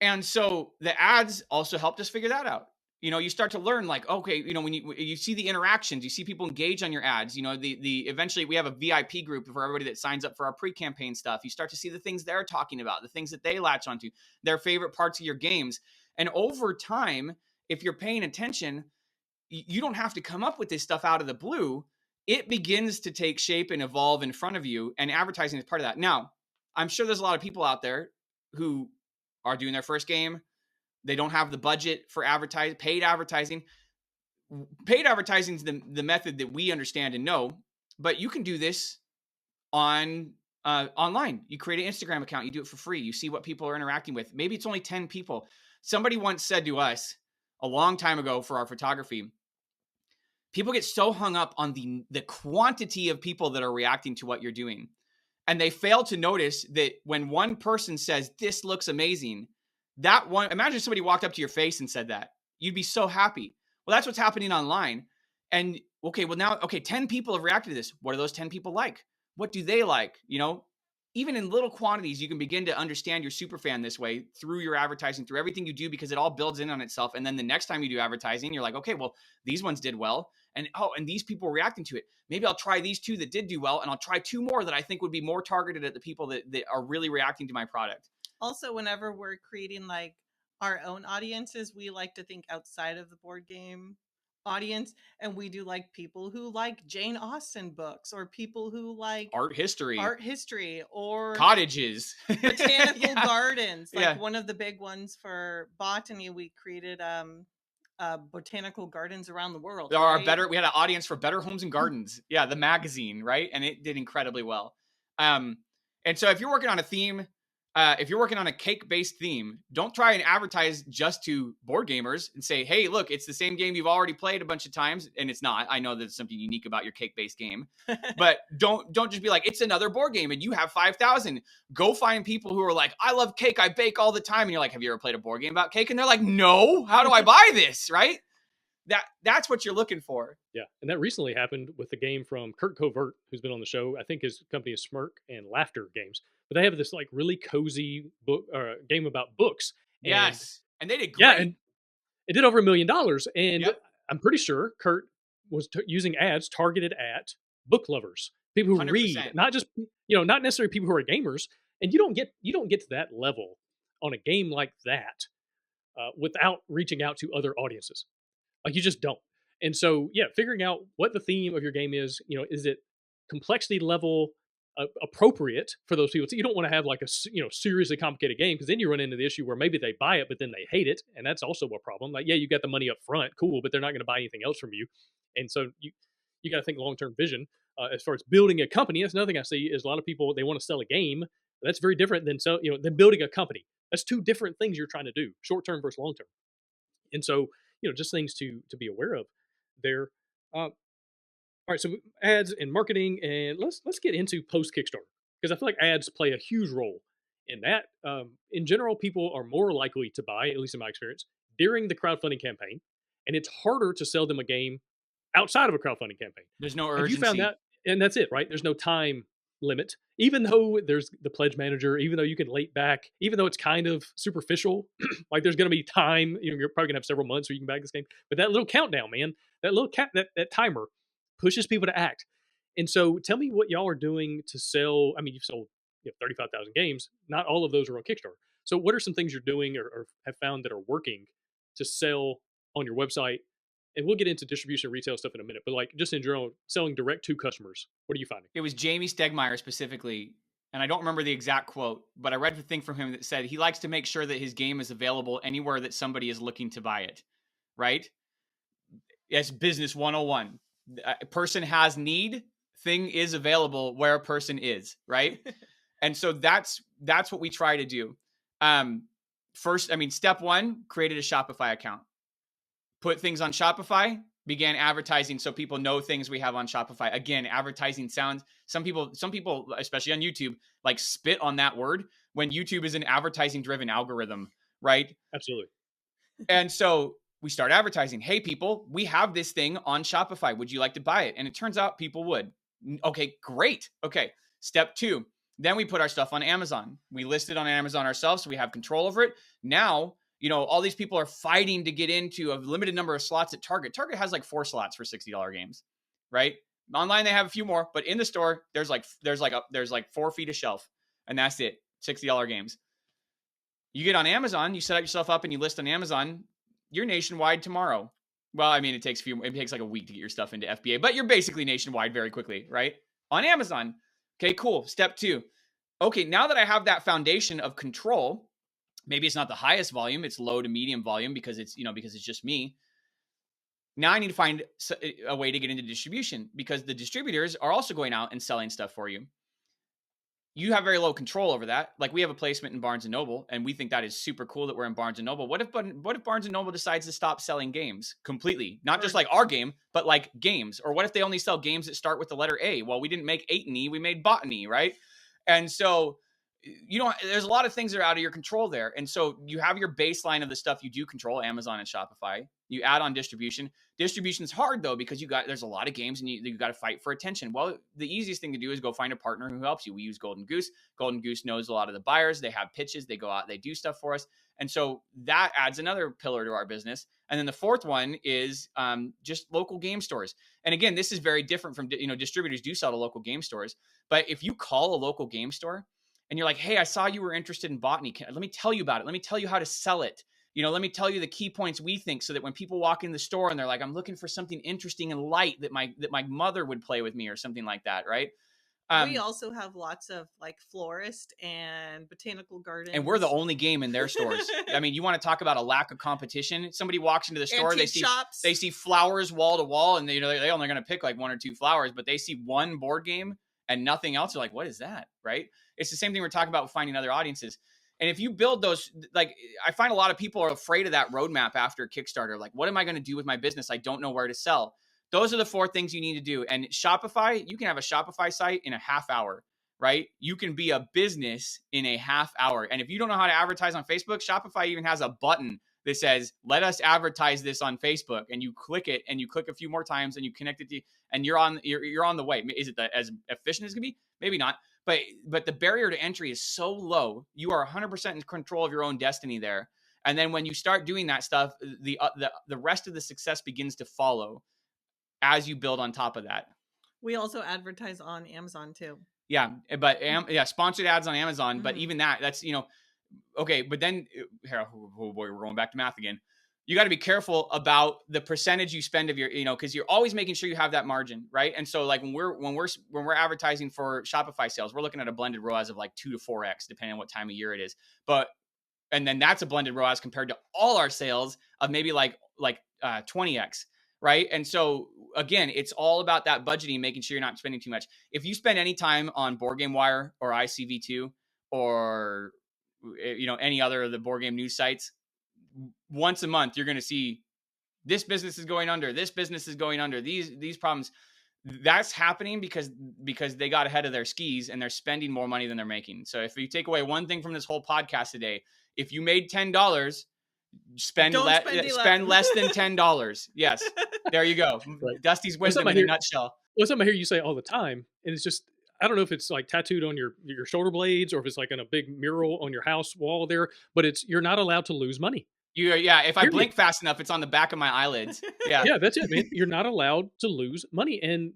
And so the ads also helped us figure that out. You start to learn like, okay, when you see the interactions, you see people engage on your ads, eventually we have a VIP group for everybody that signs up for our pre-campaign stuff. You start to see the things they're talking about, the things that they latch onto, their favorite parts of your games. And over time, if you're paying attention, you don't have to come up with this stuff out of the blue. It begins to take shape and evolve in front of you, and advertising is part of that. Now, I'm sure there's a lot of people out there who are doing their first game. They don't have the budget for paid advertising. Paid advertising is the method that we understand and know, but you can do this online. You create an Instagram account, you do it for free. You see what people are interacting with. Maybe it's only 10 people. Somebody once said to us a long time ago for our photography, people get so hung up on the quantity of people that are reacting to what you're doing. And they fail to notice that when one person says, this looks amazing, imagine if somebody walked up to your face and said that. You'd be so happy. Well, that's what's happening online. And 10 people have reacted to this. What do those 10 people like? What do they like? Even in little quantities, you can begin to understand your super fan this way through your advertising, through everything you do, because it all builds in on itself. And then the next time you do advertising, you're like, okay, well, these ones did well. And these people were reacting to it. Maybe I'll try these 2 that did do well, and I'll try 2 more that I think would be more targeted at the people that are really reacting to my product. Also, whenever we're creating like our own audiences, we like to think outside of the board game audience, and we do like people who like Jane Austen books, or people who like art history, or cottages, botanical gardens. Like one of the big ones for botany, we created botanical gardens around the world. We had an audience for Better Homes and Gardens. Yeah, the magazine, right? And it did incredibly well. And so if you're working on a theme, if you're working on a cake-based theme, don't try and advertise just to board gamers and say, hey, look, it's the same game you've already played a bunch of times. And it's not. I know there's something unique about your cake-based game. But don't just be like, it's another board game and you have 5,000. Go find people who are like, I love cake. I bake all the time. And you're like, have you ever played a board game about cake? And they're like, no. How do I buy this? Right? That's what you're looking for. Yeah. And that recently happened with the game from Kurt Covert, who's been on the show. I think his company is Smirk and Laughter Games. But they have this like really cozy book game about books. Yes. And they did great. Yeah, and it did over $1 million. And I'm pretty sure Kurt was using ads targeted at book lovers, people who 100%. read, not just, not necessarily people who are gamers. And you don't get to that level on a game like that without reaching out to other audiences. Like you just don't. And so, figuring out what the theme of your game is, is it complexity level appropriate for those people? So you don't want to have like a seriously complicated game, because then you run into the issue where maybe they buy it but then they hate it, and that's also a problem. Like, you got the money up front, cool, but they're not going to buy anything else from you. And so you got to think long-term vision as far as building a company. That's another thing I see is a lot of people, they want to sell a game. That's very different than than building a company. That's 2 different things you're trying to do, short-term versus long-term. And so just things to be aware of there. All right, so ads and marketing, and let's get into post Kickstarter, because I feel like ads play a huge role in that. In general, people are more likely to buy, at least in my experience, during the crowdfunding campaign, and it's harder to sell them a game outside of a crowdfunding campaign. There's no urgency. Have you found that? And that's it, right? There's no time limit, even though there's the pledge manager, even though you can late back, even though it's kind of superficial. Like there's going to be time, you're probably going to have several months where you can back this game, but that little countdown, man, that little that timer pushes people to act. And so tell me what y'all are doing to sell. I mean, you've sold 35,000 games. Not all of those are on Kickstarter. So what are some things you're doing or have found that are working to sell on your website? And we'll get into distribution and retail stuff in a minute, but like just in general, selling direct to customers, what are you finding? It was Jamie Stegmaier specifically, and I don't remember the exact quote, but I read the thing from him that said he likes to make sure that his game is available anywhere that somebody is looking to buy it, right? Yes, business 101. A person has need, thing is available where a person is, right? And so that's what we try to do. First, step 1, created a Shopify account. Put things on Shopify, began advertising so people know things we have on Shopify. Again, advertising sounds, some people, especially on YouTube, like spit on that word when YouTube is an advertising driven algorithm, right? Absolutely. And so we start advertising. Hey, people, we have this thing on Shopify. Would you like to buy it? And it turns out people would. Okay, great. Okay. Step 2. Then we put our stuff on Amazon. We list it on Amazon ourselves, so we have control over it. Now, all these people are fighting to get into a limited number of slots at Target. Target has like 4 slots for $60 games, right? Online, they have a few more, but in the store, there's like 4 feet of shelf, and that's it. $60 games. You get on Amazon, you set up yourself up and you list on Amazon, you're nationwide tomorrow. Well, it takes like a week to get your stuff into FBA, but you're basically nationwide very quickly, right? On Amazon. Okay, cool. Step 2. Okay, now that I have that foundation of control, maybe it's not the highest volume, it's low to medium volume because it's just me. Now I need to find a way to get into distribution, because the distributors are also going out and selling stuff for you. You have very low control over that. Like, we have a placement in Barnes & Noble, and we think that is super cool that we're in Barnes & Noble. What if Barnes & Noble decides to stop selling games completely? Not just like our game, but like games. Or what if they only sell games that start with the letter A? Well, we didn't make 8 and E, we made botany, right? And so there's a lot of things that are out of your control there. And so you have your baseline of the stuff you do control, Amazon and Shopify. You add on distribution. Distribution's hard though, because there's a lot of games and you got to fight for attention. Well, the easiest thing to do is go find a partner who helps you. We use Golden Goose. Golden Goose knows a lot of the buyers. They have pitches. They go out, they do stuff for us. And so that adds another pillar to our business. And then the fourth one is just local game stores. And again, this is very different from, distributors do sell to local game stores. But if you call a local game store and you're like, hey, I saw you were interested in botany. Let me tell you about it. Let me tell you how to sell it. Let me tell you the key points we think, so that when people walk in the store and they're like, I'm looking for something interesting and light that my mother would play with me, or something like that, right? We also have lots of like florist and botanical gardens. And we're the only game in their stores. I mean, you want to talk about a lack of competition? Somebody walks into the store, they see flowers wall to wall, and they only going to pick like 1 or 2 flowers, but they see one board game and nothing else. They're like, what is that? Right? It's the same thing we're talking about with finding other audiences. And if you build those, like, I find a lot of people are afraid of that roadmap after Kickstarter. Like, what am I going to do with my business? I don't know where to sell. Those are the 4 things you need to do. And Shopify, you can have a Shopify site in a half hour, right? You can be a business in a half hour. And if you don't know how to advertise on Facebook, Shopify even has a button that says, let us advertise this on Facebook. And you click it, and you click a few more times, and you connect it to, and you're on the way. Is it as efficient as it can be? Maybe not. But the barrier to entry is so low. You are 100% in control of your own destiny there. And then when you start doing that stuff, the rest of the success begins to follow as you build on top of that. We also advertise on Amazon too. Yeah, but sponsored ads on Amazon. Mm-hmm. But even that's okay. But then here, oh boy, we're going back to math again. You got to be careful about the percentage you spend of your, because you're always making sure you have that margin, right? And so like when we're advertising for Shopify sales, we're looking at a blended ROAS of like 2 to 4x, depending on what time of year it is. And then that's a blended ROAS compared to all our sales of maybe like 20x, right? And so again, it's all about that budgeting, making sure you're not spending too much. If you spend any time on BoardGameWire or ICV2 or any other of the board game news sites, once a month, you're going to see this business is going under, this business is going under, these problems. That's happening because they got ahead of their skis and they're spending more money than they're making. So if you take away one thing from this whole podcast today, if you made $10, spend less than $10. Yes, there you go. Right. Dusty's wisdom in a nutshell. Well, something I hear you say all the time, and it's just, I don't know if it's like tattooed on your shoulder blades or if it's like in a big mural on your house wall there, but you're not allowed to lose money. If I blink fast enough, it's on the back of my eyelids. Yeah. Yeah, that's it, man. You're not allowed to lose money. And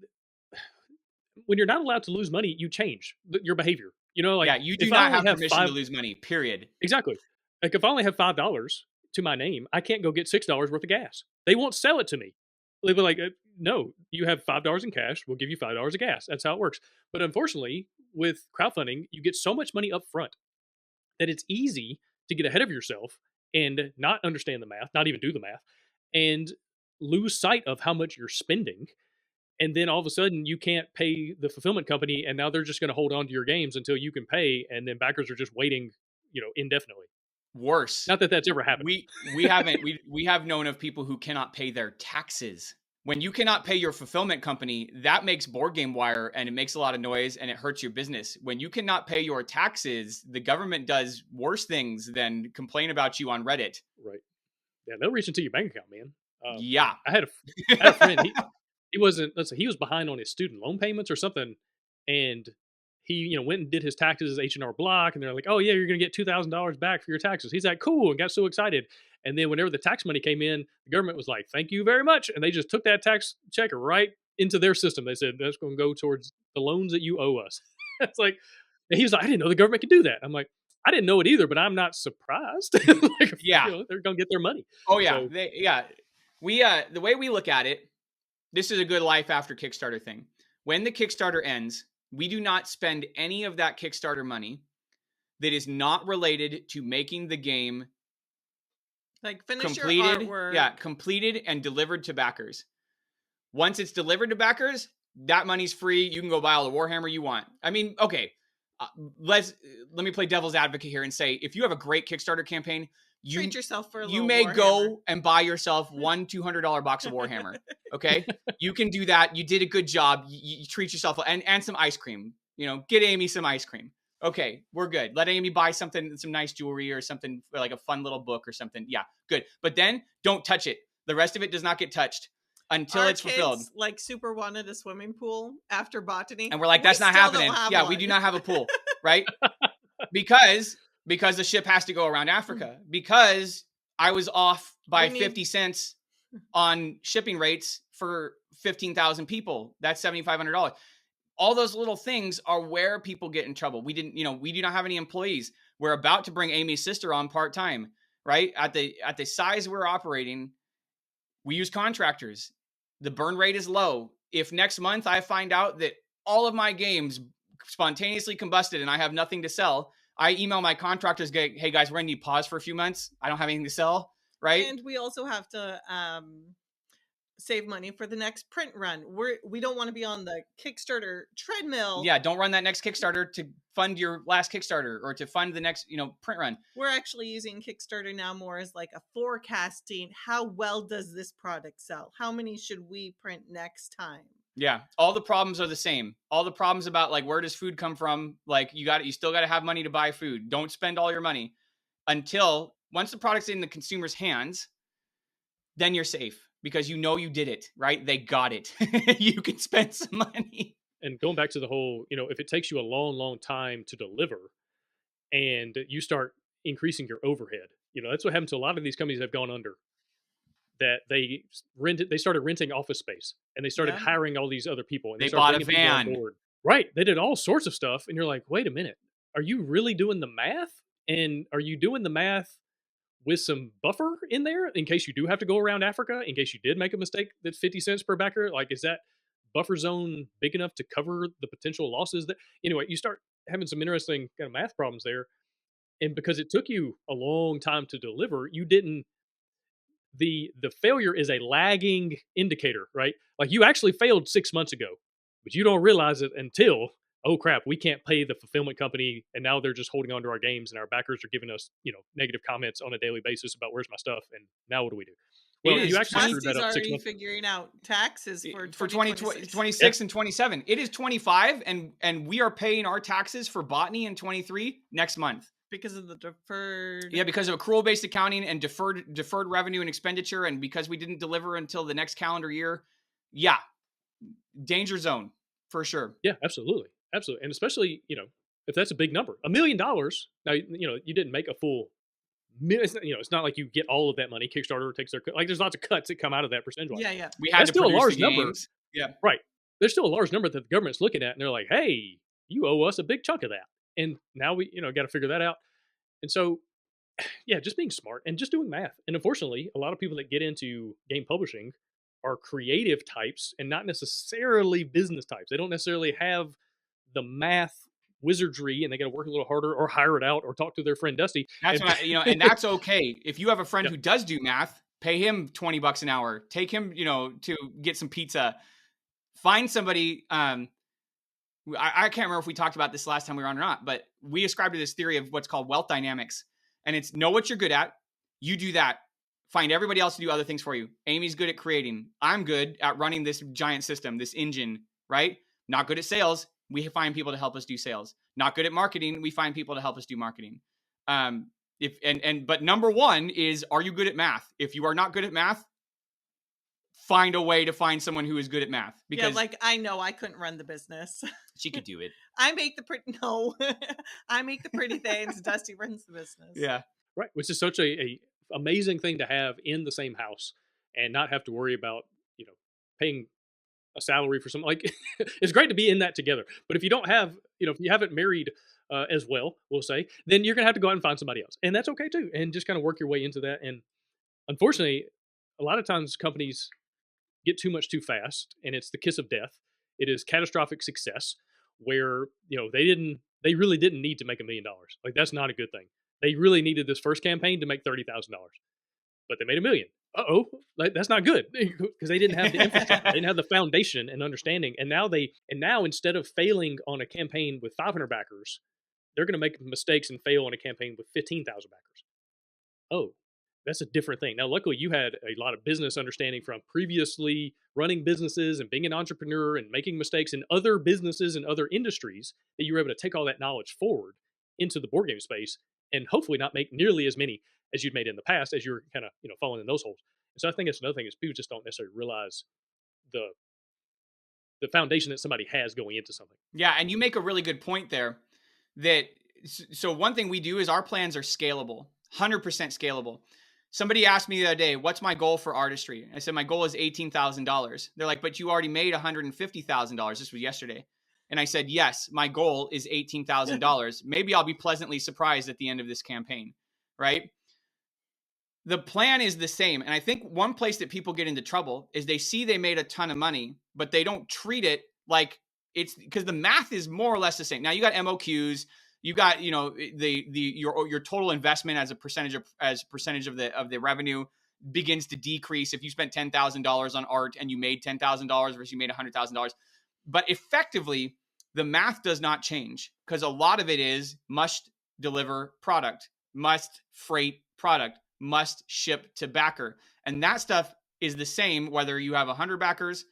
when you're not allowed to lose money, you change your behavior. You do not have permission to lose money, period. Exactly. Like if I only have $5 to my name, I can't go get $6 worth of gas. They won't sell it to me. They'll be like, no, you have $5 in cash. We'll give you $5 of gas. That's how it works. But unfortunately, with crowdfunding, you get so much money up front that it's easy to get ahead of yourself and not understand the math, not even do the math, and lose sight of how much you're spending. And then all of a sudden you can't pay the fulfillment company, and now they're just going to hold on to your games until you can pay, and then backers are just waiting, indefinitely. Worse. Not that that's ever happened. We have known of people who cannot pay their taxes. When you cannot pay your fulfillment company, that makes BoardGameWire, and it makes a lot of noise, and it hurts your business. When you cannot pay your taxes, the government does worse things than complain about you on Reddit. Right. Yeah, they'll reach into your bank account, man. Yeah. I had a friend. He wasn't. He was behind on his student loan payments or something, and he went and did his taxes as H&R Block, and they're like, "Oh yeah, you're gonna get $2,000 back for your taxes." He's like, "Cool," and got so excited. And then whenever the tax money came in, the government was like, "Thank you very much," and they just took that tax check right into their system. They said, "That's going to go towards the loans that you owe us." It's like, and he was like, "I didn't know the government could do that." I'm like, "I didn't know it either, but I'm not surprised." Yeah, they're going to get their money. Oh yeah, we the way we look at it, this is a good life after Kickstarter thing. When the Kickstarter ends, we do not spend any of that Kickstarter money that is not related to making the game completed, your artwork. Completed and delivered to backers. Once it's delivered to backers, that money's free. You can go buy all the Warhammer you want. I mean, okay, let me play devil's advocate here and say, if you have a great Kickstarter campaign, treat yourself for a little you may Warhammer. Go and buy yourself one $200 box of Warhammer. Okay, you can do that. You did a good job. You treat yourself and some ice cream. Get Amy some ice cream. Okay, we're good. Let Amy buy something, some nice jewelry or something, like a fun little book or something. Yeah, good. But then don't touch it. The rest of it does not get touched until Our it's fulfilled. kids, like, super wanted a swimming pool after botany. And we're like, that's not happening. Yeah, we do not have a pool, right? Because the ship has to go around Africa. Because I was off by 50 cents on shipping rates for 15,000 people. That's $7,500. All those little things are where people get in trouble. We do not have any employees. We're about to bring Amy's sister on part-time, right? At the size we're operating, we use contractors. The burn rate is low. If next month I find out that all of my games spontaneously combusted and I have nothing to sell, I email my contractors, hey guys, we're gonna need pause for a few months. I don't have anything to sell, right? And we also have to save money for the next print run. We don't want to be on the Kickstarter treadmill. Yeah, don't run that next Kickstarter to fund your last Kickstarter or to fund the next, print run. We're actually using Kickstarter now more as like a forecasting. How well does this product sell? How many should we print next time? Yeah, all the problems are the same. All the problems about like where does food come from? Like you still got to have money to buy food. Don't spend all your money until once the product's in the consumer's hands, then you're safe. Because you did it, right? They got it. You can spend some money. And going back to the whole, if it takes you a long, long time to deliver and you start increasing your overhead, that's what happened to a lot of these companies that have gone under. That they started renting office space and they started hiring all these other people. And they bought a van. Right. They did all sorts of stuff. And you're like, wait a minute. Are you really doing the math? And are you doing the math with some buffer in there in case you do have to go around Africa, in case you did make a mistake that's 50 cents per backer? Like, is that buffer zone big enough to cover the potential losses? That anyway, you start having some interesting kind of math problems there. And because it took you a long time to deliver, you didn't, the failure is a lagging indicator, right? Like you actually failed 6 months ago, but you don't realize it until, oh crap, we can't pay the fulfillment company, and now they're just holding on to our games, and our backers are giving us, negative comments on a daily basis about where's my stuff, and now what do we do? Well, you actually screwed that up 6 months. Figuring out taxes for 2026 and 27. It is 25, and we are paying our taxes for botany in 23 next month. Because of the deferred. Yeah, because of accrual-based accounting and deferred revenue and expenditure, and because we didn't deliver until the next calendar year. Yeah, danger zone for sure. Yeah, absolutely. Absolutely. And especially, if that's a big number, $1 million. Now, you didn't make a full, it's not like you get all of that money. Kickstarter takes their, like there's lots of cuts that come out of that percentage. Yeah, yeah. We had that's to still a large number. Games. Yeah. Right. There's still a large number that the government's looking at and they're like, hey, you owe us a big chunk of that. And now we, got to figure that out. And so, yeah, just being smart and just doing math. And unfortunately, a lot of people that get into game publishing are creative types and not necessarily business types. They don't necessarily have the math wizardry, and they got to work a little harder or hire it out or talk to their friend Dusty. That's and that's okay. If you have a friend who does do math, pay him $20 an hour. Take him, to get some pizza. Find somebody. I can't remember if we talked about this last time we were on or not, but we ascribe to this theory of what's called wealth dynamics. And it's know what you're good at. You do that. Find everybody else to do other things for you. Amy's good at creating. I'm good at running this giant system, this engine, right? Not good at sales. We find people to help us do sales. Not good at marketing. We find people to help us do marketing. But number one is, are you good at math? If you are not good at math, find a way to find someone who is good at math. Because I know I couldn't run the business. She could do it. I make the pretty things. Dusty runs the business. Yeah. Right. Which is such a amazing thing to have in the same house and not have to worry about, paying a salary for something. Like it's great to be in that together. But if you don't have, if you haven't married as well, we'll say, then you're going to have to go out and find somebody else. And that's okay too. And just kind of work your way into that. And unfortunately, a lot of times companies get too much too fast, and it's the kiss of death. It is catastrophic success where, they really didn't need to make $1 million. Like that's not a good thing. They really needed this first campaign to make $30,000, but they made $1 million. Like that's not good because they didn't have the infrastructure. They didn't have the foundation and understanding. And now instead of failing on a campaign with 500 backers, they're going to make mistakes and fail on a campaign with 15,000 backers. Oh, that's a different thing. Now, luckily, you had a lot of business understanding from previously running businesses and being an entrepreneur and making mistakes in other businesses and other industries, that you were able to take all that knowledge forward into the board game space and hopefully not make nearly as many as you'd made in the past as you're kind of, falling in those holes. And so I think that's another thing is people just don't necessarily realize the foundation that somebody has going into something. Yeah, and you make a really good point there. So one thing we do is our plans are scalable, 100% scalable. Somebody asked me the other day, what's my goal for Artistry? I said, my goal is $18,000. They're like, but you already made $150,000. This was yesterday. And I said, yes, my goal is $18,000. Maybe I'll be pleasantly surprised at the end of this campaign, right? The plan is the same. And I think one place that people get into trouble is they see they made a ton of money, but they don't treat it like it's because the math is more or less the same. Now you got MOQs, you got, your total investment as a percentage of the revenue begins to decrease. If you spent $10,000 on art and you made $10,000 versus you made $100,000, but effectively the math does not change because a lot of it is must deliver product, must freight product, must ship to backer. And that stuff is the same whether you have 100 backers.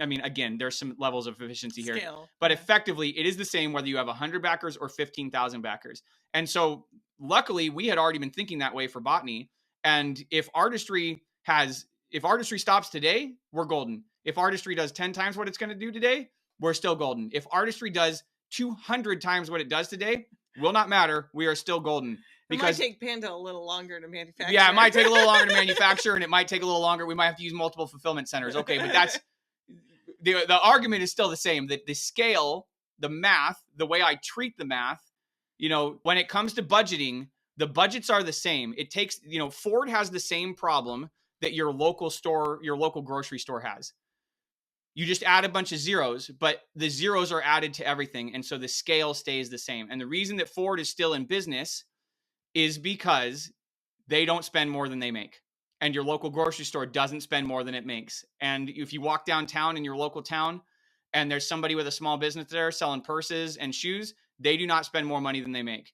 I mean, again, there's some levels of efficiency here, but effectively it is the same whether you have 100 backers or 15,000 backers. And so luckily we had already been thinking that way for Botany. And if Artistry stops today, we're golden. If Artistry does 10 times what it's going to do today, we're still golden. If Artistry does 200 times what it does today, will not matter. We are still golden. Because it might take Panda a little longer to manufacture. Yeah, it might take a little longer to manufacture, and it might take a little longer. We might have to use multiple fulfillment centers. Okay, but that's the argument is still the same. That the scale, the math, the way I treat the math, when it comes to budgeting, the budgets are the same. It takes, Ford has the same problem that your local grocery store has. You just add a bunch of zeros, but the zeros are added to everything, and so the scale stays the same. And the reason that Ford is still in business is because they don't spend more than they make. And your local grocery store doesn't spend more than it makes. And if you walk downtown in your local town and there's somebody with a small business there selling purses and shoes, they do not spend more money than they make.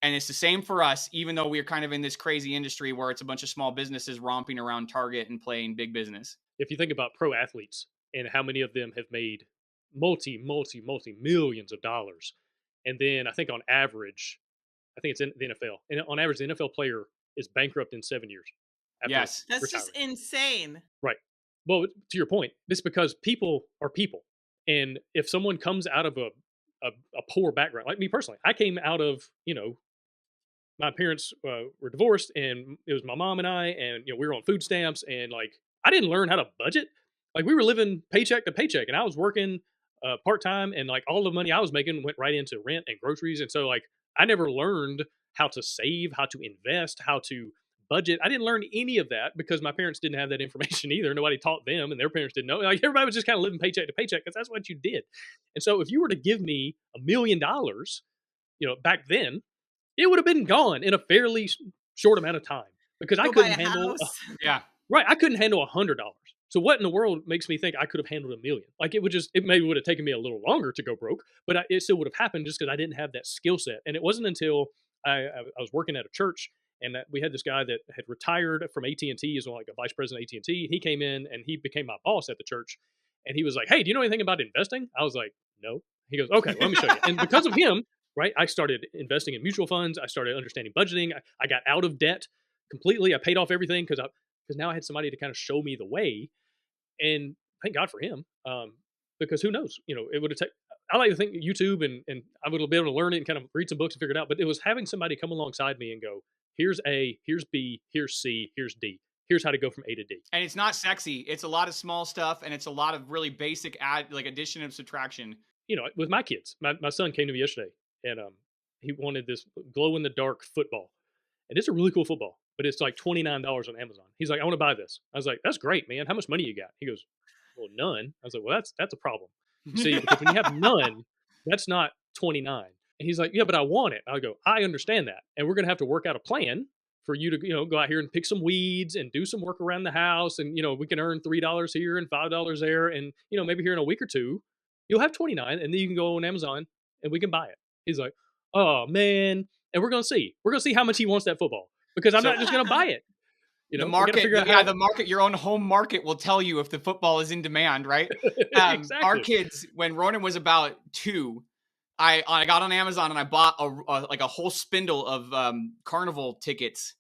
And it's the same for us, even though we're kind of in this crazy industry where it's a bunch of small businesses romping around Target and playing big business. If you think about pro athletes and how many of them have made multi-millions of dollars. And then I think on average, I think it's in the NFL. And on average, the NFL player is bankrupt in 7 years. Yes. That's retirement. just insane. Right. Well, to your point, it's because people are people. And if someone comes out of a poor background, like me personally, I came out of, my parents were divorced and it was my mom and I, and, we were on food stamps and I didn't learn how to budget. We were living paycheck to paycheck and I was working part-time and all the money I was making went right into rent and groceries. And so I never learned how to save, how to invest, how to budget. I didn't learn any of that because my parents didn't have that information either. Nobody taught them and their parents didn't know. Everybody was just kind of living paycheck to paycheck because that's what you did. And so if you were to give me $1 million, back then, it would have been gone in a fairly short amount of time because I couldn't handle. Yeah. Right. I couldn't handle $100. So what in the world makes me think I could have handled $1 million? It maybe would have taken me a little longer to go broke, but it still would have happened just because I didn't have that skill set. And it wasn't until I was working at a church and we had this guy that had retired from AT&T. He's a vice president of AT&T. He came in and he became my boss at the church. And he was like, hey, do you know anything about investing? I was like, no. He goes, okay, well, let me show you. And because of him, right, I started investing in mutual funds. I started understanding budgeting. I got out of debt completely. I paid off everything because now I had somebody to kind of show me the way. And thank God for him, because who knows, it would have taken, I like to think YouTube and I would be able to learn it and kind of read some books and figure it out. But it was having somebody come alongside me and go, here's A, here's B, here's C, here's D. Here's how to go from A to D. And it's not sexy. It's a lot of small stuff and it's a lot of really basic addition and subtraction. With my kids, my son came to me yesterday and he wanted this glow in the dark football. And it's a really cool football, but it's $29 on Amazon. He's like, I want to buy this. I was like, that's great, man. How much money you got? He goes, well, none. I was like, well, that's a problem. See, because when you have none, that's not 29. And he's like, yeah, but I want it. I go, I understand that. And we're going to have to work out a plan for you to, go out here and pick some weeds and do some work around the house. And, we can earn $3 here and $5 there. And, maybe here in a week or two, you'll have 29 and then you can go on Amazon and we can buy it. He's like, oh man. And we're going to see how much he wants that football. because I'm So- not just going to buy it. You know, The we gotta market, figure out yeah, how- the market, your own home market will tell you if the football is in demand, right? Exactly. Our kids, when Ronan was about 2, I got on Amazon and I bought a whole spindle of carnival tickets.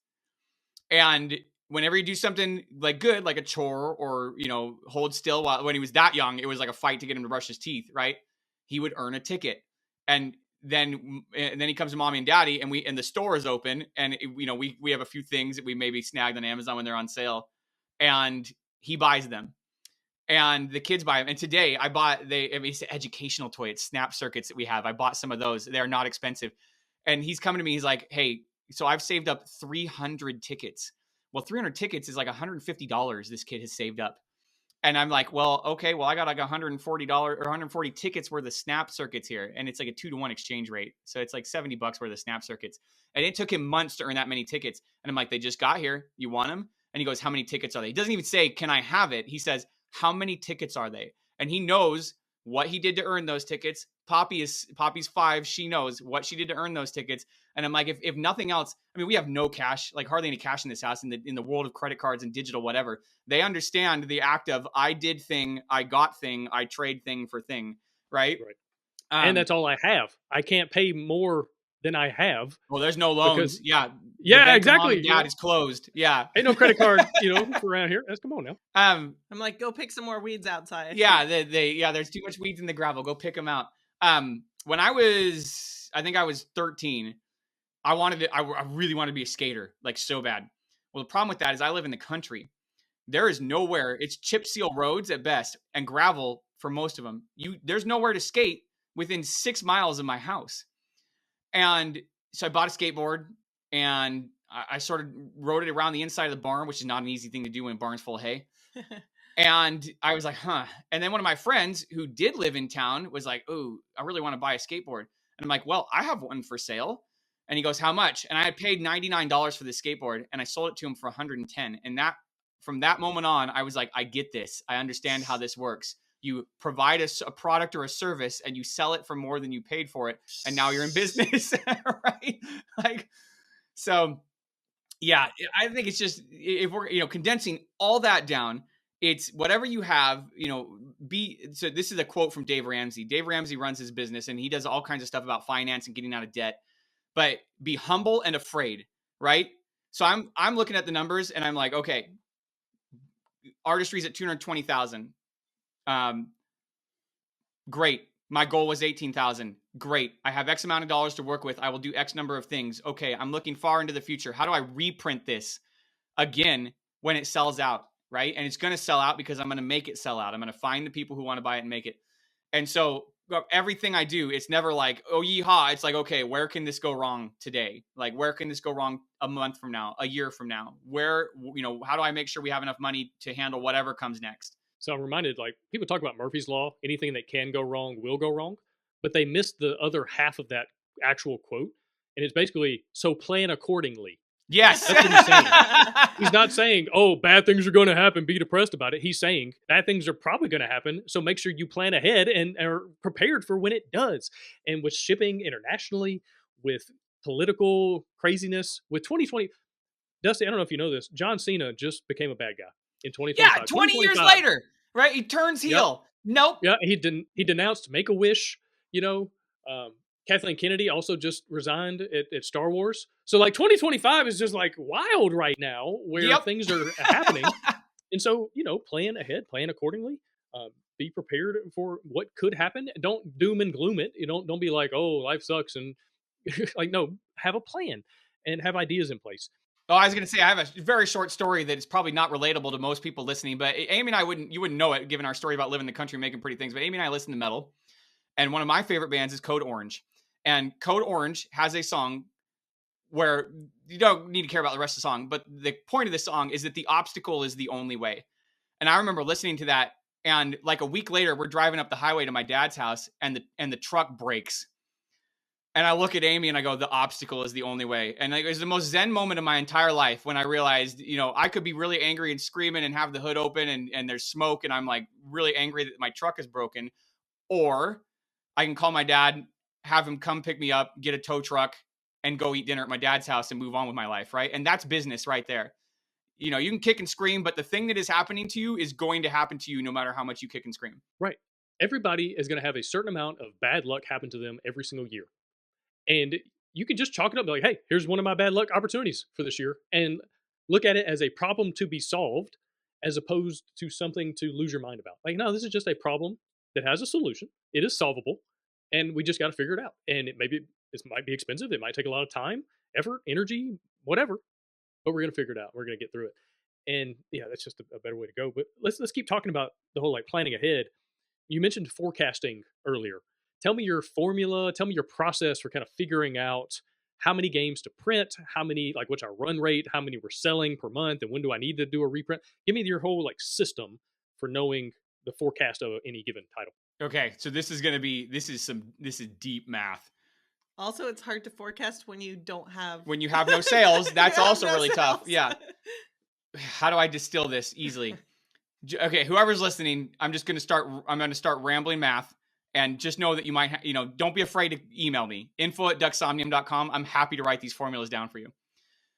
And whenever you do something like good, like a chore or, you know, hold still when he was that young, it was like a fight to get him to brush his teeth, right? He would earn a ticket. And then he comes to mommy and daddy and the store is open and you know, we have a few things that we maybe snagged on Amazon when they're on sale and he buys them. And the kids buy them. And today I bought it's an educational toy. It's snap circuits that we have. I bought some of those. They're not expensive. And he's coming to me. He's like, hey, so I've saved up 300 tickets. Well, 300 tickets is like $150 this kid has saved up. And I'm like, well, okay, well, I got like $140 or 140 tickets worth of snap circuits here. And it's like a 2-to-1 exchange rate. So it's like $70 worth of snap circuits. And it took him months to earn that many tickets. And I'm like, they just got here. You want them? And he goes, how many tickets are they? He doesn't even say, can I have it? He says, how many tickets are they? And he knows what he did to earn those tickets. Poppy's 5. She knows what she did to earn those tickets. And I'm like, if nothing else, I mean, we have no cash, like hardly any cash in this house in the world of credit cards and digital, whatever. They understand the act of I did thing, I got thing, I trade thing for thing. Right. And that's all I have. I can't pay more than I have. Well, there's no loans. Because, yeah. Exactly. Dad is closed. Yeah. Ain't no credit card, you know, around here. Come on now. I'm like, go pick some more weeds outside. Yeah. There's too much weeds in the gravel. Go pick them out. When I think I was 13, I really wanted to be a skater, like so bad. Well, the problem with that is I live in the country. There is nowhere. It's chip seal roads at best and gravel for most of them. There's nowhere to skate within 6 miles of my house. And so I bought a skateboard and I sort of rode it around the inside of the barn, which is not an easy thing to do when a barn's full of hay. And I was like, huh. And then one of my friends who did live in town was like, oh, I really want to buy a skateboard. And I'm like, well, I have one for sale. And he goes, how much? And I had paid $99 for this skateboard and I sold it to him for $110. And from that moment on, I was like, I get this. I understand how this works. You provide a product or a service and you sell it for more than you paid for it. And now you're in business, right? Like, so yeah, I think it's just, if we're, you know, condensing all that down, it's whatever you have, you know, so this is a quote from Dave Ramsey. Dave Ramsey runs his business and he does all kinds of stuff about finance and getting out of debt, but be humble and afraid, right? So I'm looking at the numbers and I'm like, okay, Artistry's at 220,000. Great. My goal was 18,000. Great. I have X amount of dollars to work with. I will do X number of things. Okay. I'm looking far into the future. How do I reprint this again when it sells out? Right. And it's going to sell out because I'm going to make it sell out. I'm going to find the people who want to buy it and make it. And so everything I do, it's never like, oh, yeehaw. It's like, okay, where can this go wrong today? Like, where can this go wrong a month from now, a year from now? Where, you know, how do I make sure we have enough money to handle whatever comes next? So I'm reminded, like, people talk about Murphy's Law. Anything that can go wrong will go wrong. But they missed the other half of that actual quote. And it's basically, so plan accordingly. Yes. That's what he's saying. He's not saying, oh, bad things are going to happen, be depressed about it. He's saying bad things are probably going to happen. So make sure you plan ahead and are prepared for when it does. And with shipping internationally, with political craziness, with 2020, Dusty, I don't know if you know this, John Cena just became a bad guy in 2025. Yeah, 20 years later, right? He turns heel. Yep. Nope. Yeah, he denounced Make-A-Wish, you know. Kathleen Kennedy also just resigned at Star Wars. So like 2025 is just like wild right now where things are happening. And so, you know, plan ahead, plan accordingly. Be prepared for what could happen. Don't doom and gloom it. You don't be like, oh, life sucks. And like, no, have a plan and have ideas in place. Oh, I was going to say, I have a very short story that is probably not relatable to most people listening, but Amy and I you wouldn't know it given our story about living in the country and making pretty things. But Amy and I listen to metal. And one of my favorite bands is Code Orange. And Code Orange has a song where you don't need to care about the rest of the song, but the point of the song is that the obstacle is the only way. And I remember listening to that, and like a week later, we're driving up the highway to my dad's house, and the truck breaks. And I look at Amy and I go, the obstacle is the only way. And it was the most zen moment of my entire life when I realized, you know, I could be really angry and screaming and have the hood open and there's smoke and I'm like really angry that my truck is broken. Or I can call my dad, have him come pick me up, get a tow truck and go eat dinner at my dad's house and move on with my life, right? And that's business right there. You know, you can kick and scream, but the thing that is happening to you is going to happen to you no matter how much you kick and scream. Right. Everybody is going to have a certain amount of bad luck happen to them every single year. And you can just chalk it up, be like, hey, here's one of my bad luck opportunities for this year, and look at it as a problem to be solved as opposed to something to lose your mind about. Like, no, this is just a problem that has a solution. It is solvable, and we just got to figure it out. And it might be expensive. It might take a lot of time, effort, energy, whatever, but we're going to figure it out. We're going to get through it. And yeah, that's just a better way to go. But let's keep talking about the whole like planning ahead. You mentioned forecasting earlier. Tell me your formula, tell me your process for kind of figuring out how many games to print, how many, like what's our run rate, how many we're selling per month, and when do I need to do a reprint? Give me your whole like system for knowing the forecast of any given title. Okay, so this is deep math. Also, it's hard to forecast when you don't have... When you have no sales, that's also really sales. tough. Yeah. How do I distill this easily? Okay, whoever's listening, I'm going to start rambling math, and just know that you might, don't be afraid to email me, info@duxomnium.com. I'm happy to write these formulas down for you.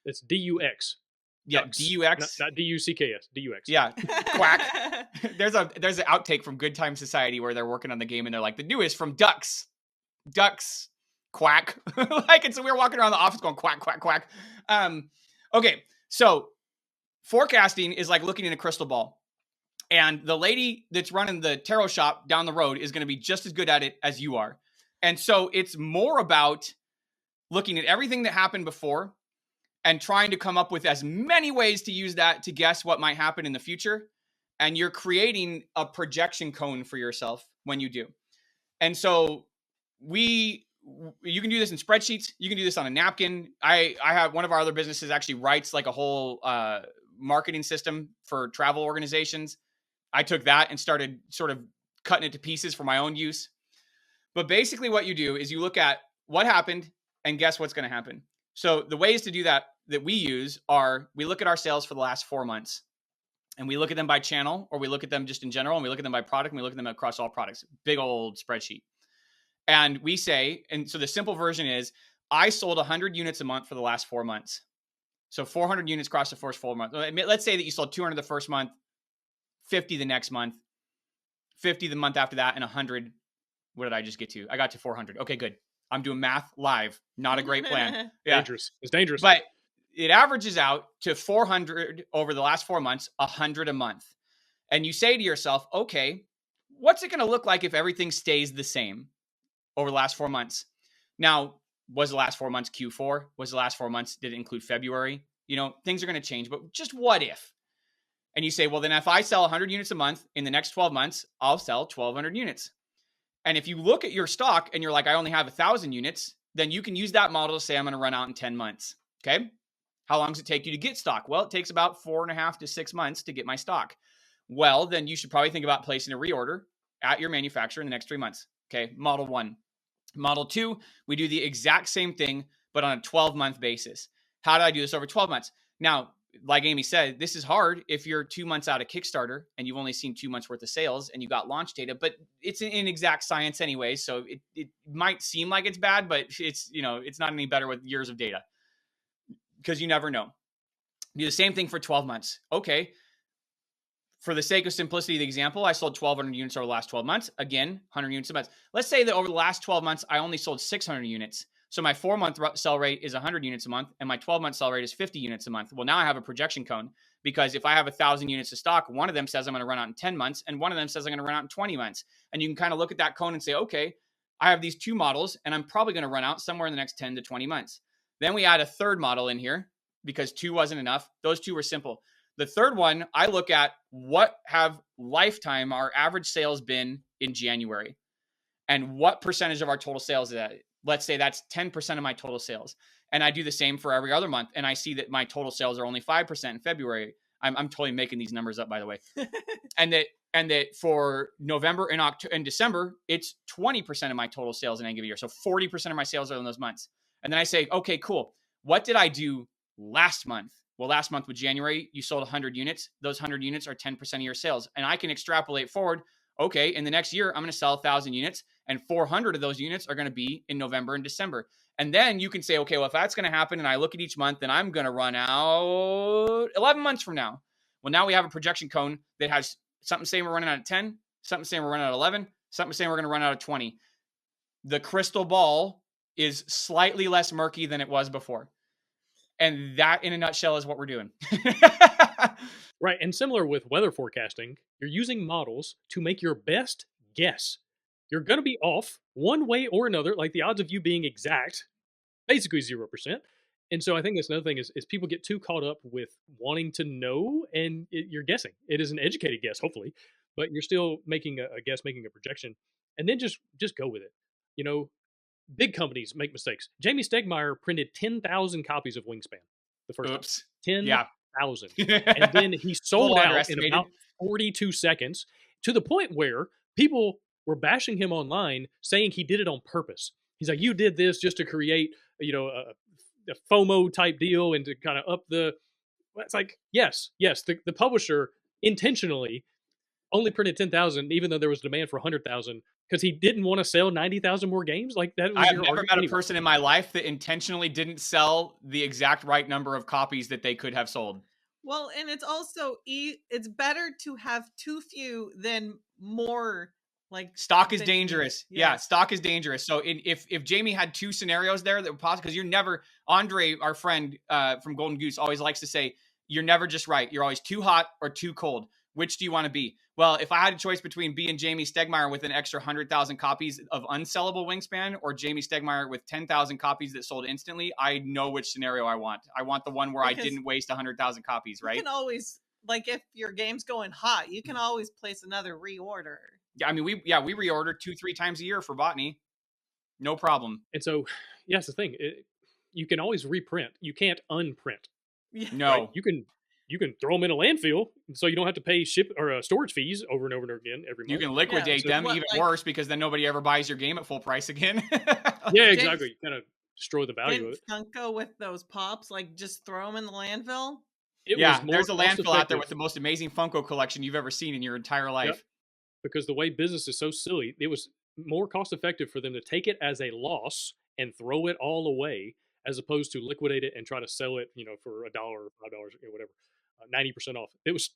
It's DUX. Yeah, Dux. DUX. Not DUCKS, DUX. Yeah, quack. There's an outtake from Good Time Society where they're working on the game and they're like, the newest from Ducks, quack. And so we were walking around the office going quack, quack, quack. Okay, so forecasting is like looking in a crystal ball. And the lady that's running the tarot shop down the road is going to be just as good at it as you are. And so it's more about looking at everything that happened before and trying to come up with as many ways to use that to guess what might happen in the future. And you're creating a projection cone for yourself when you do. And so you can do this in spreadsheets. You can do this on a napkin. I have one of our other businesses actually writes like a whole marketing system for travel organizations. I took that and started sort of cutting it to pieces for my own use. But basically what you do is you look at what happened and guess what's going to happen. So the ways to do that we use are, we look at our sales for the last 4 months and we look at them by channel, or we look at them just in general, and we look at them by product, and we look at them across all products. Big old spreadsheet. And we say, and so the simple version is, I sold 100 units a month for the last 4 months. So 400 units across the first 4 months. Let's say that you sold 200 the first month, 50 the next month, 50 the month after that, and 100. What did I just get to? I got to 400. Okay, good. I'm doing math live. Not a great plan. Yeah. Dangerous. It's dangerous. But it averages out to 400 over the last 4 months, 100 a month. And you say to yourself, okay, what's it going to look like if everything stays the same over the last 4 months? Now, was the last 4 months Q4? Was the last 4 months, did it include February? Things are going to change, but just what if? And you say, well, then if I sell 100 units a month in the next 12 months, I'll sell 1,200 units. And if you look at your stock and you're like, I only have 1,000 units, then you can use that model to say, I'm going to run out in 10 months. Okay. How long does it take you to get stock? Well, it takes about 4.5 to 6 months to get my stock. Well, then you should probably think about placing a reorder at your manufacturer in the next 3 months. Okay. Model 1. Model 2, we do the exact same thing, but on a 12-month basis. How do I do this over 12 months? Now, like Amy said, this is hard if you're 2 months out of Kickstarter and you've only seen 2 months worth of sales and you got launch data, but it's an exact science anyway. So it might seem like it's bad, but it's not any better with years of data because you never know. Do the same thing for 12 months. Okay. For the sake of simplicity of the example, I sold 1,200 units over the last 12 months. Again, 100 units a month. Let's say that over the last 12 months, I only sold 600 units. So my 4-month sell rate is 100 units a month, and my 12-month sell rate is 50 units a month. Well, now I have a projection cone because if I have 1,000 units of stock, one of them says I'm going to run out in 10 months, and one of them says I'm going to run out in 20 months. And you can kind of look at that cone and say, okay, I have these 2 models, and I'm probably going to run out somewhere in the next 10 to 20 months. Then we add a third model in here because 2 wasn't enough. Those 2 were simple. The third one, I look at what have lifetime our average sales been in January, and what percentage of our total sales is that. Let's say that's 10% of my total sales. And I do the same for every other month. And I see that my total sales are only 5% in February. I'm totally making these numbers up, by the way. and that for November and October and December, it's 20% of my total sales in any given year. So 40% of my sales are in those months. And then I say, okay, cool. What did I do last month? Well, last month with January, you sold 100 units. Those 100 units are 10% of your sales. And I can extrapolate forward. okay, in the next year, I'm going to sell 1,000 units, and 400 of those units are going to be in November and December. And then you can say, okay, well, if that's going to happen and I look at each month, then I'm going to run out 11 months from now. Well, now we have a projection cone that has something saying we're running out of 10, something saying we're running out of 11, something saying we're going to run out of 20. The crystal ball is slightly less murky than it was before. And that, in a nutshell, is what we're doing. Right. And similar with weather forecasting, you're using models to make your best guess. You're going to be off one way or another, like the odds of you being exact, basically 0%. And so I think that's another thing is people get too caught up with wanting to know, and you're guessing. It is an educated guess, hopefully, but you're still making a guess, making a projection, and then just go with it. You know, big companies make mistakes. Jamie Stegmaier printed 10,000 copies of Wingspan the first Oops. time. 10,000. Yeah. And then he sold out in underestimated. about 42 seconds, to the point where people were bashing him online, saying he did it on purpose. He's like, you did this just to create, a FOMO type deal and to kind of up the. It's like, yes, the publisher intentionally only printed 10,000, even though there was demand for 100,000, because he didn't want to sell 90,000 more games. Like that. I have never met a person in my life that intentionally didn't sell the exact right number of copies that they could have sold. Well, and it's also it's better to have too few than more. Like stock is dangerous. Yeah, stock is dangerous. So if Jamie had two scenarios there that were possible, because you're never, Andre, our friend from Golden Goose, always likes to say, you're never just right. You're always too hot or too cold. Which do you want to be? Well, if I had a choice between being Jamie Stegmaier with an extra 100,000 copies of unsellable Wingspan or Jamie Stegmaier with 10,000 copies that sold instantly, I know which scenario I want. I want the one where I didn't waste 100,000 copies, right? You can always, like, if your game's going hot, you can always place another reorder. Yeah, I mean, we reorder 2-3 times a year for Botany. No problem. And so, yeah, that's the thing. You can always reprint. You can't unprint. No. Right? You can throw them in a landfill, so you don't have to pay ship or storage fees over and over and over again every month. You can liquidate them, even worse, because then nobody ever buys your game at full price again. Yeah, exactly. You kind of destroy the value of it. Funko with those pops, like just throw them in the landfill? There's a landfill out there with the most amazing Funko collection you've ever seen in your entire life. Yep. Because the way business is so silly, it was more cost effective for them to take it as a loss and throw it all away, as opposed to liquidate it and try to sell it, for $1 or $5 or whatever, 90% off. It was,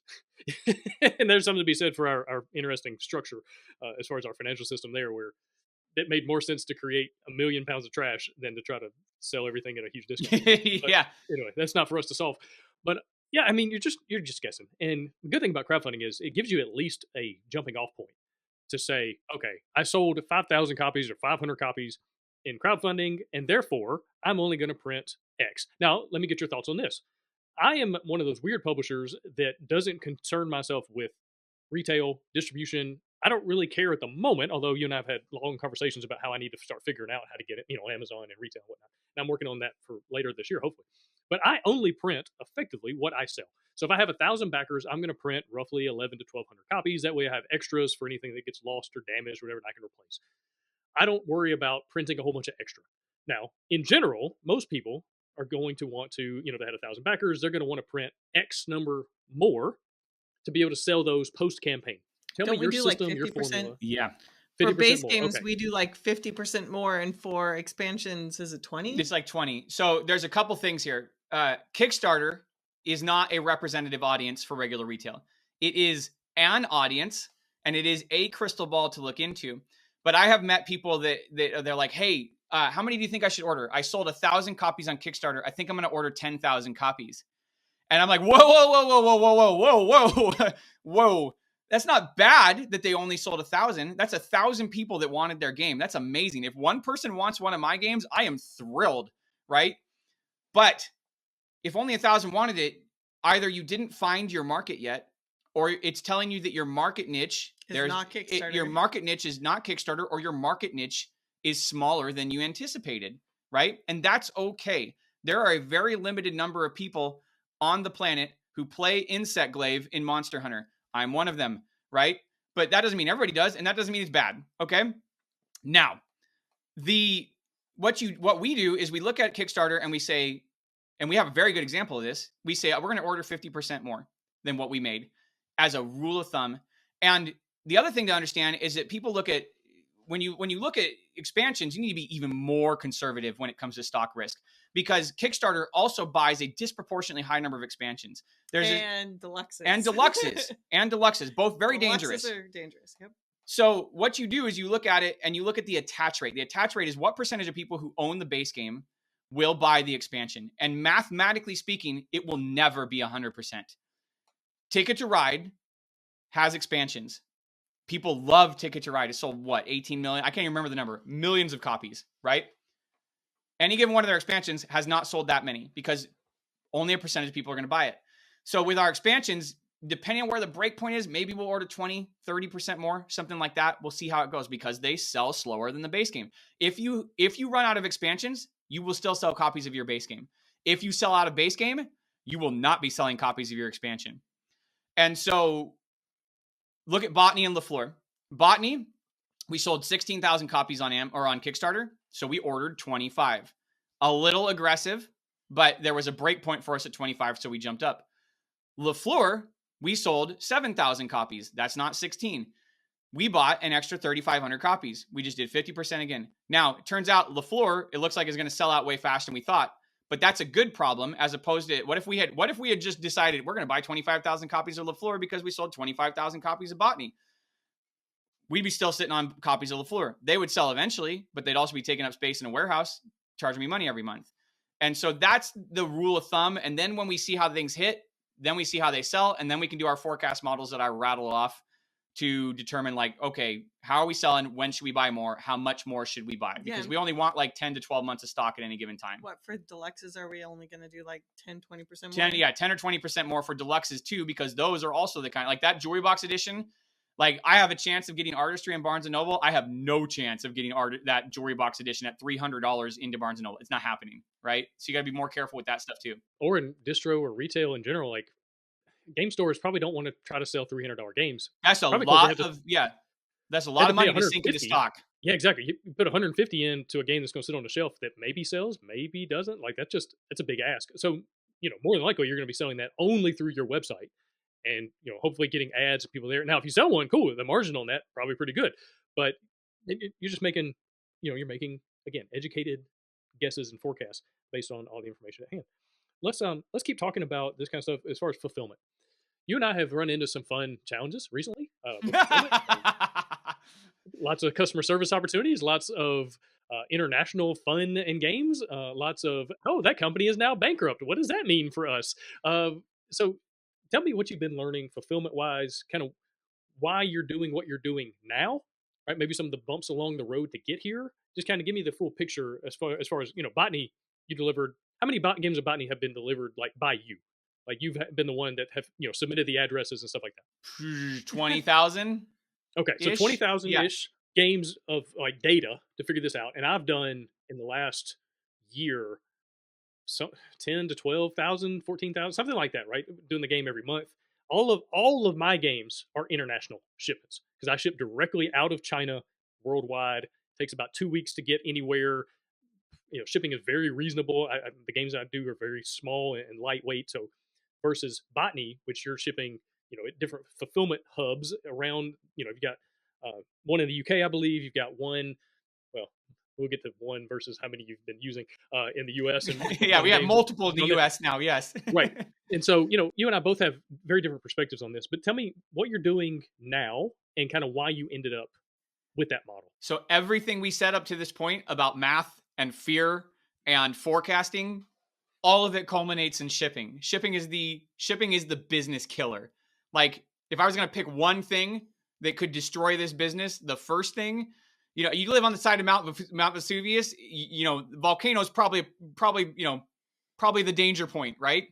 and there's something to be said for our interesting structure as far as our financial system there, where it made more sense to create 1 million pounds of trash than to try to sell everything at a huge discount. Yeah. Anyway, that's not for us to solve. But yeah, I mean, you're just guessing. And the good thing about crowdfunding is it gives you at least a jumping off point to say, okay, I sold 5,000 copies or 500 copies in crowdfunding, and therefore I'm only going to print X. Now, let me get your thoughts on this. I am one of those weird publishers that doesn't concern myself with retail distribution. I don't really care at the moment, although you and I have had long conversations about how I need to start figuring out how to get it, Amazon and retail and whatnot. And I'm working on that for later this year, hopefully. But I only print effectively what I sell. So if I have 1,000 backers, I'm going to print roughly 1,100 to 1,200 copies. That way I have extras for anything that gets lost or damaged or whatever that I can replace. I don't worry about printing a whole bunch of extra. Now, in general, most people are going to want to, they had 1,000 backers, they're going to want to print X number more to be able to sell those post-campaign. Tell me your system, your formula. Yeah. For base games, we do like 50% more, and for expansions, is it 20? It's like 20. So there's a couple things here. Kickstarter is not a representative audience for regular retail. It is an audience, and it is a crystal ball to look into. But I have met people that they're like, hey, how many do you think I should order? I sold 1,000 copies on Kickstarter. I think I'm going to order 10,000 copies. And I'm like, whoa. That's not bad that they only sold 1,000. That's 1,000 people that wanted their game. That's amazing. If one person wants one of my games, I am thrilled, right? But if only 1,000 wanted it, either you didn't find your market yet, or it's telling you that your market niche is not Kickstarter. Your market niche is not Kickstarter, or your market niche is smaller than you anticipated, right? And that's okay. There are a very limited number of people on the planet who play Insect Glaive in Monster Hunter. I'm one of them, right? But that doesn't mean everybody does, and that doesn't mean it's bad, okay? Now, what we do is we look at Kickstarter and we say, and we have a very good example of this, we say we're going to order 50% more than what we made as a rule of thumb. And the other thing to understand is that people look at, when you look at expansions, you need to be even more conservative when it comes to stock risk, because Kickstarter also buys a disproportionately high number of expansions. Deluxes, both very dangerous. Deluxes are dangerous. Yep. So what you do is you look at it and you look at the attach rate. The attach rate is what percentage of people who own the base game will buy the expansion. And mathematically speaking, it will never be 100%. Ticket to Ride has expansions. People love Ticket to Ride. It sold, what, 18 million? I can't even remember the number. Millions of copies, right? Any given one of their expansions has not sold that many because only a percentage of people are going to buy it. So with our expansions, depending on where the break point is, maybe we'll order 20, 30% more, something like that. We'll see how it goes because they sell slower than the base game. If you run out of expansions, you will still sell copies of your base game. If you sell out of base game, you will not be selling copies of your expansion. And so look at Botany and LaFleur. Botany, we sold 16,000 copies on Kickstarter, so we ordered 25. A little aggressive, but there was a break point for us at 25, so we jumped up. LaFleur, we sold 7,000 copies. That's not 16. We bought an extra 3,500 copies. We just did 50% again. Now, it turns out LaFleur, it looks like it's going to sell out way faster than we thought, but that's a good problem as opposed to what if we had just decided we're going to buy 25,000 copies of LaFleur because we sold 25,000 copies of Botany. We'd be still sitting on copies of LaFleur. They would sell eventually, but they'd also be taking up space in a warehouse, charging me money every month. And so that's the rule of thumb. And then when we see how things hit, then we see how they sell, and then we can do our forecast models that I rattle off to determine, like, okay, how are we selling? When should we buy more? How much more should we buy? Because we only want like 10 to 12 months of stock at any given time. What, for deluxes, are we only going to do like 10, 20% more? 10 or 20% more for deluxes too, because those are also the kind, like that jewelry box edition. Like, I have a chance of getting Artistry and Barnes & Noble. I have no chance of getting that jewelry box edition at $300 into Barnes & Noble. It's not happening, right? So you got to be more careful with that stuff too. Or in distro or retail in general, like game stores probably don't want to try to sell $300 games. That's a lot of that's a lot of money to sink into stock. Yeah, exactly. You put 150 into a game that's going to sit on the shelf that maybe sells, maybe doesn't. Like that's a big ask. So, more than likely you're going to be selling that only through your website. And, hopefully getting ads of people there. Now, if you sell one, cool. The margin on that, probably pretty good. But you're just making, you're making, again, educated guesses and forecasts based on all the information at hand. Let's keep talking about this kind of stuff as far as fulfillment. You and I have run into some fun challenges recently. Lots of customer service opportunities, lots of international fun and games, lots of, that company is now bankrupt. What does that mean for us? So tell me what you've been learning fulfillment-wise, kind of why you're doing what you're doing now, right? Maybe some of the bumps along the road to get here. Just kind of give me the full picture as far as Botany. You delivered, how many games of Botany have been delivered like by you? Like you've been the one that have submitted the addresses and stuff like that. 20,000. Okay, so 20,000-ish games of like data to figure this out, and I've done in the last year. So 10 to 12,000, 14,000, something like that, right? Doing the game every month. All of my games are international shipments because I ship directly out of China worldwide. It takes about 2 weeks to get anywhere. Shipping is very reasonable. The games I do are very small and lightweight. So versus Botany, which you're shipping, at different fulfillment hubs around, you've got one in the UK, I believe. You've got one, well, we'll get to one versus how many you've been using in the U.S. And we have multiple in the U.S. now, yes. Right. And so, you and I both have very different perspectives on this, but tell me what you're doing now and kind of why you ended up with that model. So everything we said up to this point about math and fear and forecasting, all of it culminates in shipping. Shipping is the business killer. Like, if I was going to pick one thing that could destroy this business, the first thing, you live on the side of Mount Vesuvius, volcano is probably the danger point, right?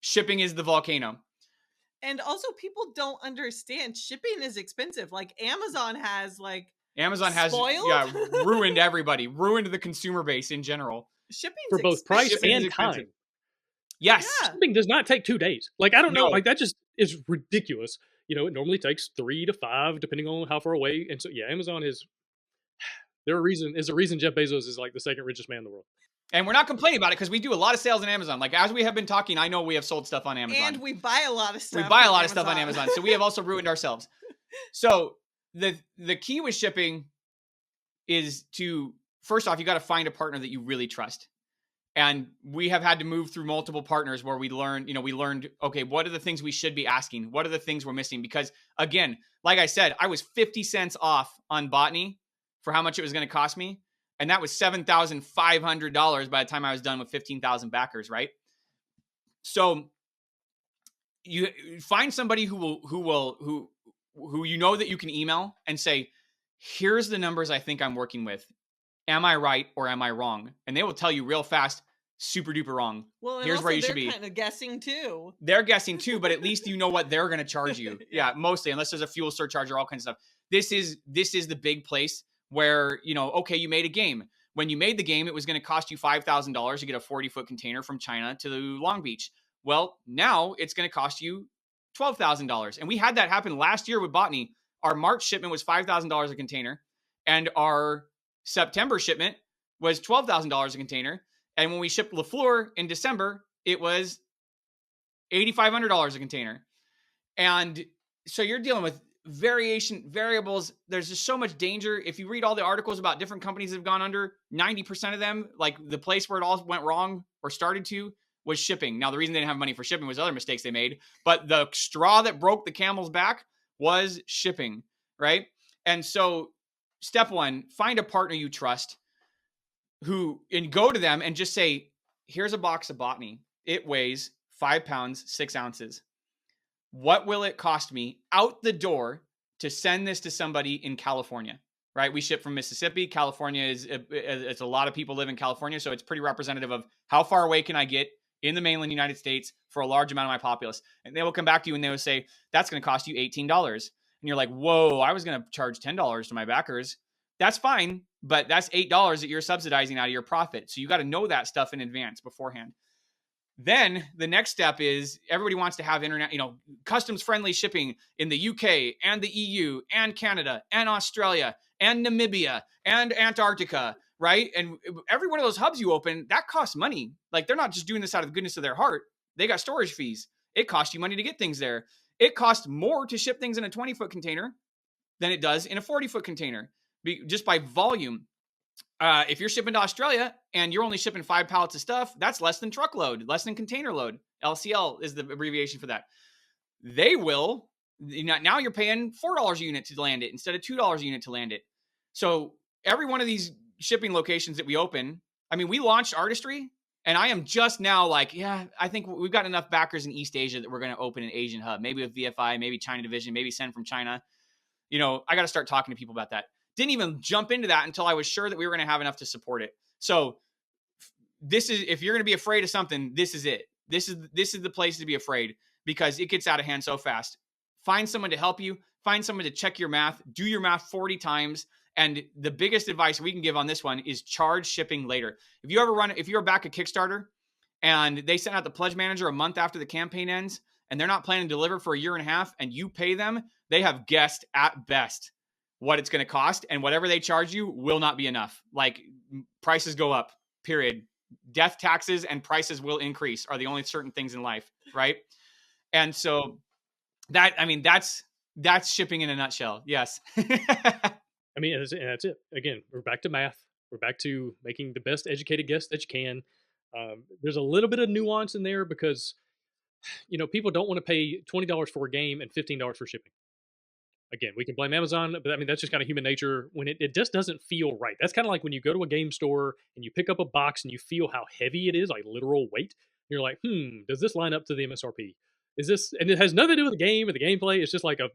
Shipping is the volcano. And also people don't understand shipping is expensive. Like Amazon has ruined everybody, ruined the consumer base in general. Shipping for both price and time. Yes. Yeah. Shipping does not take 2 days. Like, I don't know. Like, that just is ridiculous. It normally takes 3 to 5, depending on how far away. And so, Amazon is, there's a reason Jeff Bezos is like the second richest man in the world. And we're not complaining about it because we do a lot of sales on Amazon. Like, as we have been talking, I know we have sold stuff on Amazon. And we buy a lot of stuff. On Amazon. So we have also ruined ourselves. So the key with shipping is to, first off, you got to find a partner that you really trust. And we have had to move through multiple partners where we learned, okay, what are the things we should be asking? What are the things we're missing? Because again, like I said, I was 50 cents off on Botany for how much it was going to cost me. And that was $7,500 by the time I was done with 15,000 backers, right? So you find somebody who you know that you can email and say, here's the numbers I think I'm working with. Am I right or am I wrong? And they will tell you real fast, super duper wrong. Well, and here's also where you should they're be. kind of guessing too. They're guessing too, but at least you know what they're going to charge you. Yeah, mostly, unless there's a fuel surcharge or all kinds of stuff. This is the big place where, okay, you made a game. When you made the game, it was going to cost you $5,000 to get a 40-foot container from China to Long Beach. Well, now it's going to cost you $12,000. And we had that happen last year with Botany. Our March shipment was $5,000 a container, and our September shipment was $12,000 a container. And when we shipped LaFleur in December, it was $8,500 a container. And so you're dealing with variables. There's just so much danger. If you read all the articles about different companies that have gone under, 90% of them, like the place where it all went wrong or started to, was shipping. Now, the reason they didn't have money for shipping was other mistakes they made, but the straw that broke the camel's back was shipping, right? And so step one, find a partner you trust and go to them and just say, here's a box of Botany. It weighs 5 pounds, 6 ounces. What will it cost me out the door to send this to somebody in California, right? We ship from Mississippi. California it's a lot of people live in California, so it's pretty representative of how far away can I get in the mainland United States for a large amount of my populace. And they will come back to you and they will say, that's going to cost you $18. And you're like, whoa, I was going to charge $10 to my backers. That's fine, but that's $8 that you're subsidizing out of your profit. So you got to know that stuff in advance beforehand. Then the next step is everybody wants to have customs friendly shipping in the UK and the EU and Canada and Australia and Namibia and Antarctica, right? And every one of those hubs you open, that costs money. Like, they're not just doing this out of the goodness of their heart. They got storage fees. It costs you money to get things there. It costs more to ship things in a 20-foot container than it does in a 40-foot container, just by volume. If you're shipping to Australia and you're only shipping 5 pallets of stuff, that's less than truckload, less than container load. LCL is the abbreviation for that. They will, now you're paying $4 a unit to land it instead of $2 a unit to land it. So every one of these shipping locations that we open, I mean, we launched Artistry, and I am just now like, yeah, I think we've got enough backers in East Asia that we're going to open an Asian hub, maybe with VFI, maybe China division, maybe send from China. I got to start talking to people about that. Didn't even jump into that until I was sure that we were going to have enough to support it. So this is, if you're going to be afraid of something, this is it. This is the place to be afraid, because it gets out of hand so fast. Find someone to help you. Find someone to check your math. Do your math 40 times. And the biggest advice we can give on this one is charge shipping later. If you're back at Kickstarter and they send out the pledge manager a month after the campaign ends and they're not planning to deliver for a year and a half and you pay them, they have guessed at best what it's going to cost, and whatever they charge you will not be enough. Like, prices go up, period. Death taxes and prices will increase are the only certain things in life, right? And so that's shipping in a nutshell. Yes. I mean, and that's it. Again, we're back to math. We're back to making the best educated guess that you can. There's a little bit of nuance in there because, people don't want to pay $20 for a game and $15 for shipping. Again, we can blame Amazon, but I mean, that's just kind of human nature when it just doesn't feel right. That's kind of like when you go to a game store and you pick up a box and you feel how heavy it is, like literal weight. You're like, does this line up to the MSRP? Is this, and it has nothing to do with the game or the gameplay. It's just like a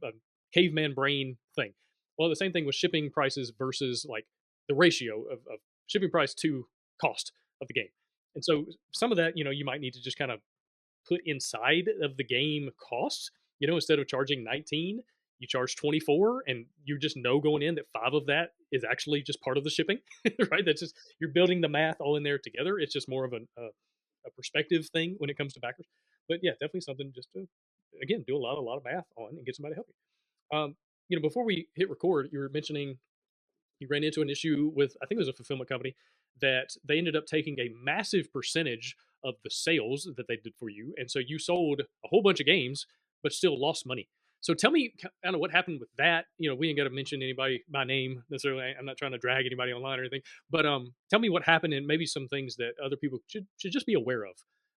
caveman brain thing. Well, the same thing with shipping prices versus like the ratio of shipping price to cost of the game. And so some of that, you might need to just kind of put inside of the game costs, instead of charging 19, you charge 24, and you just know going in that 5 of that is actually just part of the shipping, right? That's just, you're building the math all in there together. It's just more of a perspective thing when it comes to backers. But yeah, definitely something just to, again, do a lot of math on and get somebody to help you. Before we hit record, you were mentioning you ran into an issue with, I think it was a fulfillment company, that they ended up taking a massive percentage of the sales that they did for you. And so you sold a whole bunch of games, but still lost money. So tell me kind of what happened with that. We ain't got to mention anybody by name necessarily. I'm not trying to drag anybody online or anything, but tell me what happened and maybe some things that other people should just be aware of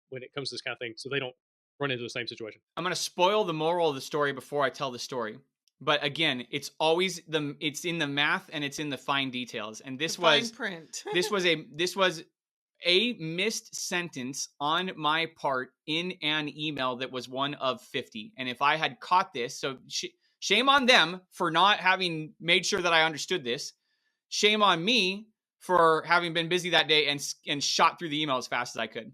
when it comes to this kind of thing, so they don't run into the same situation. I'm going to spoil the moral of the story before I tell the story. But again, it's always it's in the math and it's in the fine details. And this was print. this was a missed sentence on my part in an email that was one of 50. And if I had caught this, so shame on them for not having made sure that I understood this. Shame on me for having been busy that day and shot through the email as fast as I could.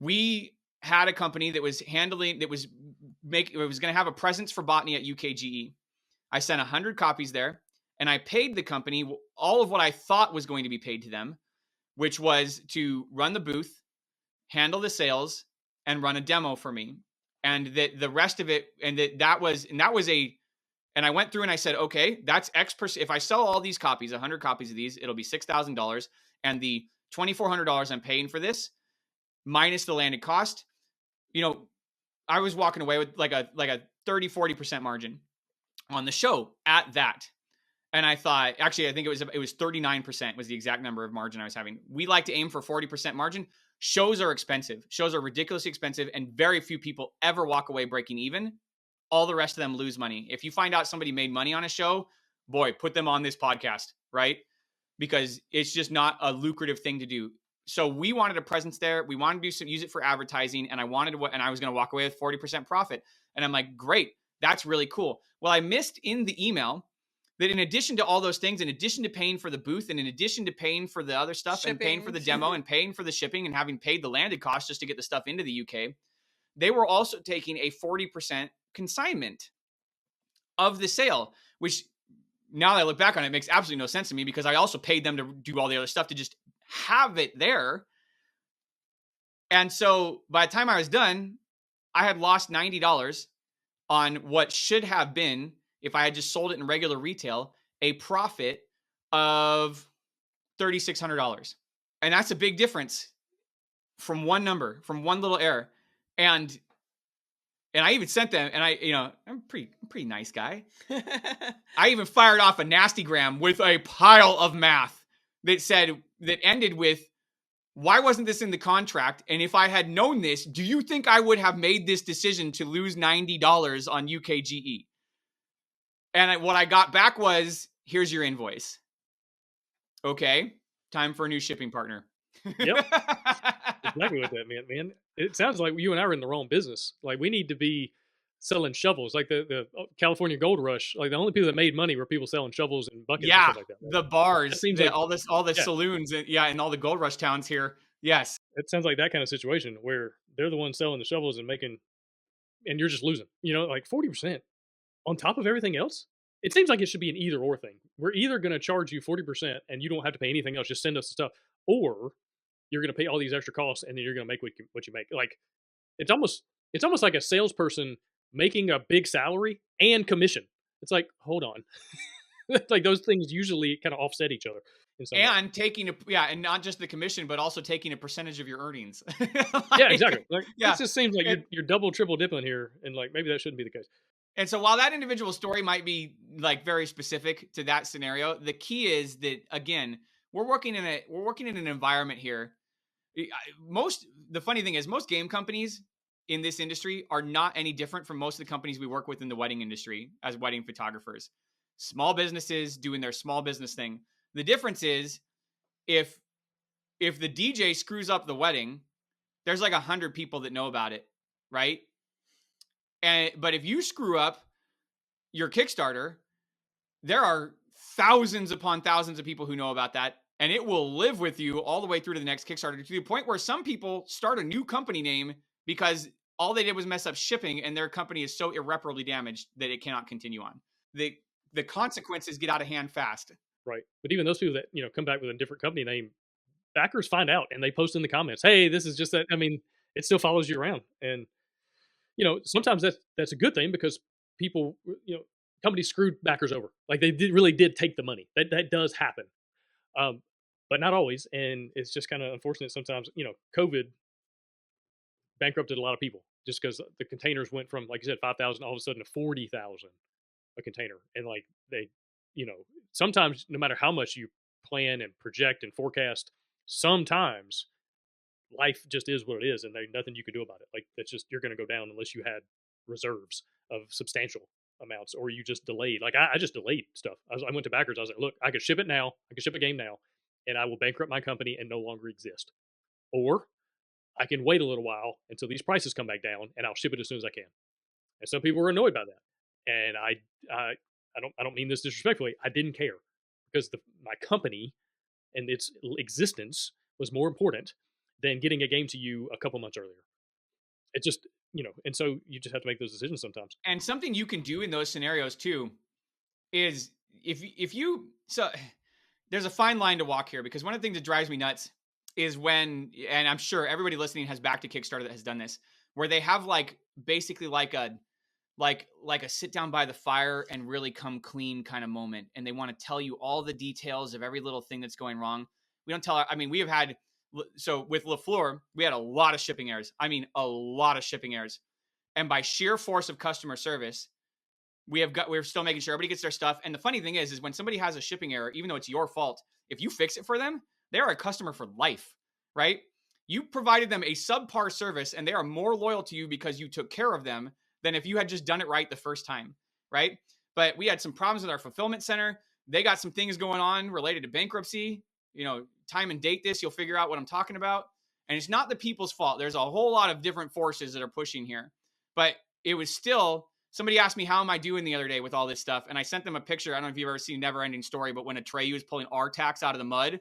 We had a company that was going to have a presence for Botany at UKGE. I sent 100 copies there, and I paid the company all of what I thought was going to be paid to them, which was to run the booth, handle the sales, and run a demo for me. And that the rest of it, and I went through and I said, okay, that's X%. If I sell all these copies, 100 copies of these, it'll be $6,000. And the $2,400 I'm paying for this, minus the landed cost, I was walking away with like a 30-40% margin on the show at that. And I thought, actually, I think it was 39% was the exact number of margin I was having. We like to aim for 40% margin. Shows are expensive. Shows are ridiculously expensive, and very few people ever walk away breaking even. All the rest of them lose money. If you find out somebody made money on a show, boy, put them on this podcast, right? Because it's just not a lucrative thing to do. So we wanted a presence there. We wanted to use it for advertising, and I was going to walk away with 40% profit. And I'm like, great, that's really cool. Well, I missed in the email that in addition to all those things, in addition to paying for the booth, and in addition to paying for the other stuff, shipping, and paying for the demo, and paying for the shipping, and having paid the landed cost just to get the stuff into the UK, they were also taking a 40% consignment of the sale, which now that I look back on it, makes absolutely no sense to me, because I also paid them to do all the other stuff to just have it there. And so by the time I was done, I had lost $90 on what should have been, if I had just sold it in regular retail, a profit of $3,600. And that's a big difference from one number, from one little error. And I even sent them, and I'm a pretty nice guy. I even fired off a nastygram with a pile of math that ended with, why wasn't this in the contract? And if I had known this, do you think I would have made this decision to lose $90 on UKGE? And what I got back was, here's your invoice. Okay, time for a new shipping partner. Yep. Exactly what that meant, man. It sounds like you and I are in the wrong business. Like, we need to be selling shovels, like the California Gold Rush. Like, the only people that made money were people selling shovels and buckets. Yeah, and stuff like that, right? The bars, seems like, all the saloons, and all the Gold Rush towns here. Yes, it sounds like that kind of situation where they're the ones selling the shovels and and you're just losing. Like 40% on top of everything else. It seems like it should be an either or thing. We're either going to charge you 40% and you don't have to pay anything else, just send us the stuff, or you're going to pay all these extra costs and then you're going to make what you make. Like, it's almost like a salesperson making a big salary and commission. It's like, hold on. Like, those things usually kind of offset each other. And and not just the commission, but also taking a percentage of your earnings. Yeah, exactly. Like, it just seems like you're double, triple dipping here, and like maybe that shouldn't be the case. And so while that individual story might be like very specific to that scenario, the key is that, again, we're working in an environment here. The funny thing is, most game companies in this industry are not any different from most of the companies we work with in the wedding industry as wedding photographers. Small businesses doing their small business thing. The difference is, if the DJ screws up the wedding, there's like 100 people that know about it, right? But if you screw up your Kickstarter, there are thousands upon thousands of people who know about that, and it will live with you all the way through to the next Kickstarter, to the point where some people start a new company name because all they did was mess up shipping, and their company is so irreparably damaged that it cannot continue on. The consequences get out of hand fast. Right. But even those people that, come back with a different company name, backers find out and they post in the comments, hey, this is just that. I mean, it still follows you around. And, sometimes that's a good thing, because people, companies screwed backers over. Like, they really did take the money. That does happen. But not always. And it's just kind of unfortunate sometimes. COVID bankrupted a lot of people. just because the containers went from, like you said, 5,000 all of a sudden to 40,000 a container. And like they, sometimes no matter how much you plan and project and forecast, sometimes life just is what it is, and there's nothing you can do about it. Like that's just, you're going to go down unless you had reserves of substantial amounts, or you just delayed. Like I just delayed stuff. I went to backers. I was like, look, I could ship it now. I could ship a game now, and I will bankrupt my company and no longer exist. Or I can wait a little while until these prices come back down, and I'll ship it as soon as I can. And some people were annoyed by that, and I don't mean this disrespectfully. I didn't care because my company and its existence was more important than getting a game to you a couple months earlier. It just, and so you just have to make those decisions sometimes. And something you can do in those scenarios too is so there's a fine line to walk here, because one of the things that drives me nuts is when, and I'm sure everybody listening has backed a Kickstarter that has done this, where they have like basically like a sit down by the fire and really come clean kind of moment, and they want to tell you all the details of every little thing that's going wrong. We don't tell. I mean, we have had, so with LaFleur, we had a lot of shipping errors. I mean, a lot of shipping errors, and by sheer force of customer service, we're still making sure everybody gets their stuff. And the funny thing is when somebody has a shipping error, even though it's your fault, if you fix it for them, they are a customer for life, right? You provided them a subpar service, and they are more loyal to you because you took care of them than if you had just done it right the first time, right? But we had some problems with our fulfillment center. They got some things going on related to bankruptcy. Time and date this, you'll figure out what I'm talking about. And it's not the people's fault. There's a whole lot of different forces that are pushing here. But it was still, somebody asked me, how am I doing the other day with all this stuff? And I sent them a picture. I don't know if you've ever seen Never Ending Story, but when Atreyu was pulling Artax out of the mud,